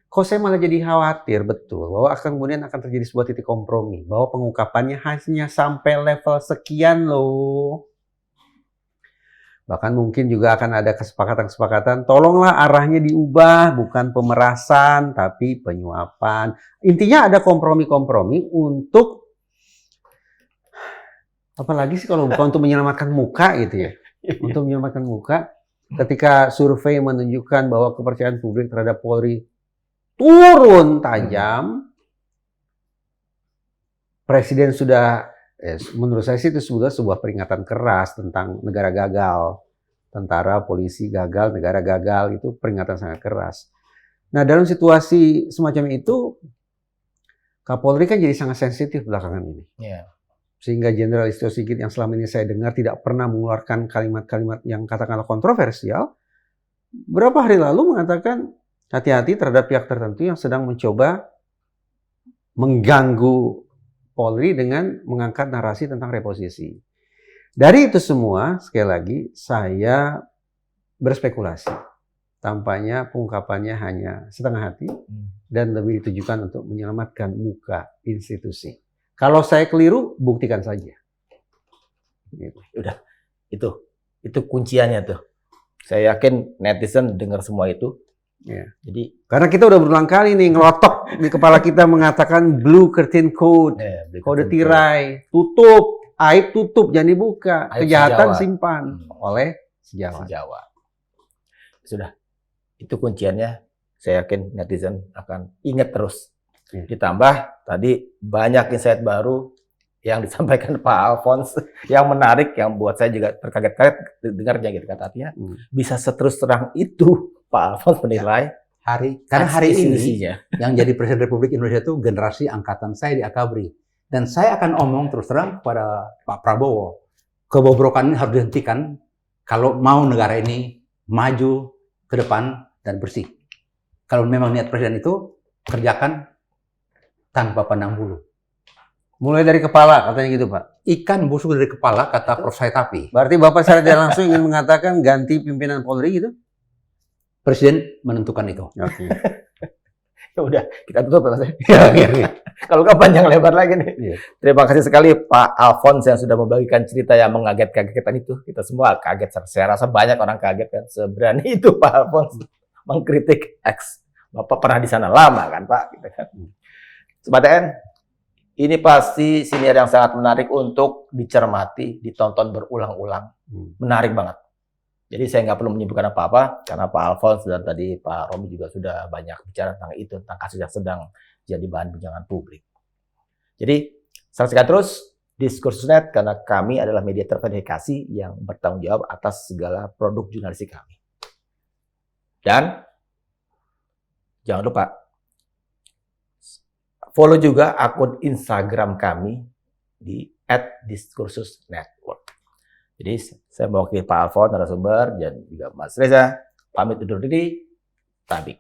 kok saya malah jadi khawatir betul bahwa kemudian akan terjadi sebuah titik kompromi, bahwa pengungkapannya hanya sampai level sekian loh. Bahkan mungkin juga akan ada kesepakatan-kesepakatan, tolonglah arahnya diubah, bukan pemerasan, tapi penyuapan. Intinya ada kompromi-kompromi untuk, apalagi sih kalau bukan untuk menyelamatkan muka gitu ya. Untuk menyelamatkan muka, ketika survei menunjukkan bahwa kepercayaan publik terhadap Polri turun tajam, Presiden sudah, menurut saya sih itu sudah sebuah peringatan keras tentang negara gagal, tentara, polisi gagal, negara gagal, itu peringatan sangat keras. Nah dalam situasi semacam itu, Kapolri kan jadi sangat sensitif belakangan ini. Sehingga Jenderal Listio Sigit yang selama ini saya dengar tidak pernah mengeluarkan kalimat-kalimat yang katakanlah kontroversial, beberapa hari lalu mengatakan hati-hati terhadap pihak tertentu yang sedang mencoba mengganggu Polri dengan mengangkat narasi tentang reposisi. Dari itu semua, sekali lagi, saya berspekulasi. Tampaknya pengungkapannya hanya setengah hati dan lebih ditujukan untuk menyelamatkan muka institusi. Kalau saya keliru, buktikan saja. Gitu. Udah, itu kunciannya tuh. Saya yakin netizen dengar semua itu. Ya. Jadi karena kita udah berulang kali nih ngelotok di kepala kita mengatakan blue curtain code, kode tirai, tutup, aib tutup, jangan dibuka, kejahatan simpan oleh sejawat. Sudah, Itu kunciannya, saya yakin netizen akan ingat terus. Iya. Ditambah tadi banyak insight baru yang disampaikan Pak Alphonse yang menarik, yang buat saya juga terkaget-kaget dengarnya gitu kan. Artinya bisa seterus terang itu Pak Alphonse menilai Karena hari ini isinya. yang jadi Presiden Republik Indonesia itu generasi angkatan saya di Akabri. Dan saya akan omong terus terang kepada Pak Prabowo, kebobrokan ini harus dihentikan kalau mau negara ini maju ke depan dan bersih. Kalau memang niat Presiden itu, kerjakan tanpa pandang bulu. Mulai dari kepala katanya gitu, Pak. Ikan busuk dari kepala, kata Prof. Saitapi. Berarti Bapak secara tidak langsung ingin mengatakan ganti pimpinan Polri gitu? Presiden menentukan itu. Oke. Ya udah, kita tutup ya Mas. Oke. Kalau nggak panjang lebar lagi nih. Iya. Terima kasih sekali Pak Alphonse yang sudah membagikan cerita yang mengaget-kagetan itu. Kita semua kaget. Saya rasa banyak orang kaget kan. Seberani itu Pak Alphonse mengkritik X. Bapak pernah di sana lama kan Pak? Gitu kan. Sobat TN, ini pasti siniar yang sangat menarik untuk dicermati, ditonton berulang-ulang. Menarik banget. Jadi saya nggak perlu menyebutkan apa-apa, karena Pak Alphonse dan tadi Pak Romi juga sudah banyak bicara tentang itu, tentang kasus yang sedang jadi bahan bincangan publik. Jadi saksikan terus Diskursusnet, karena kami adalah media terverifikasi yang bertanggung jawab atas segala produk jurnalistik kami. Dan jangan lupa follow juga akun Instagram kami di @diskursusnetwork. Jadi saya mewakili Pak Alphonse narasumber dan juga Mas Reza pamit undur diri. Tabik.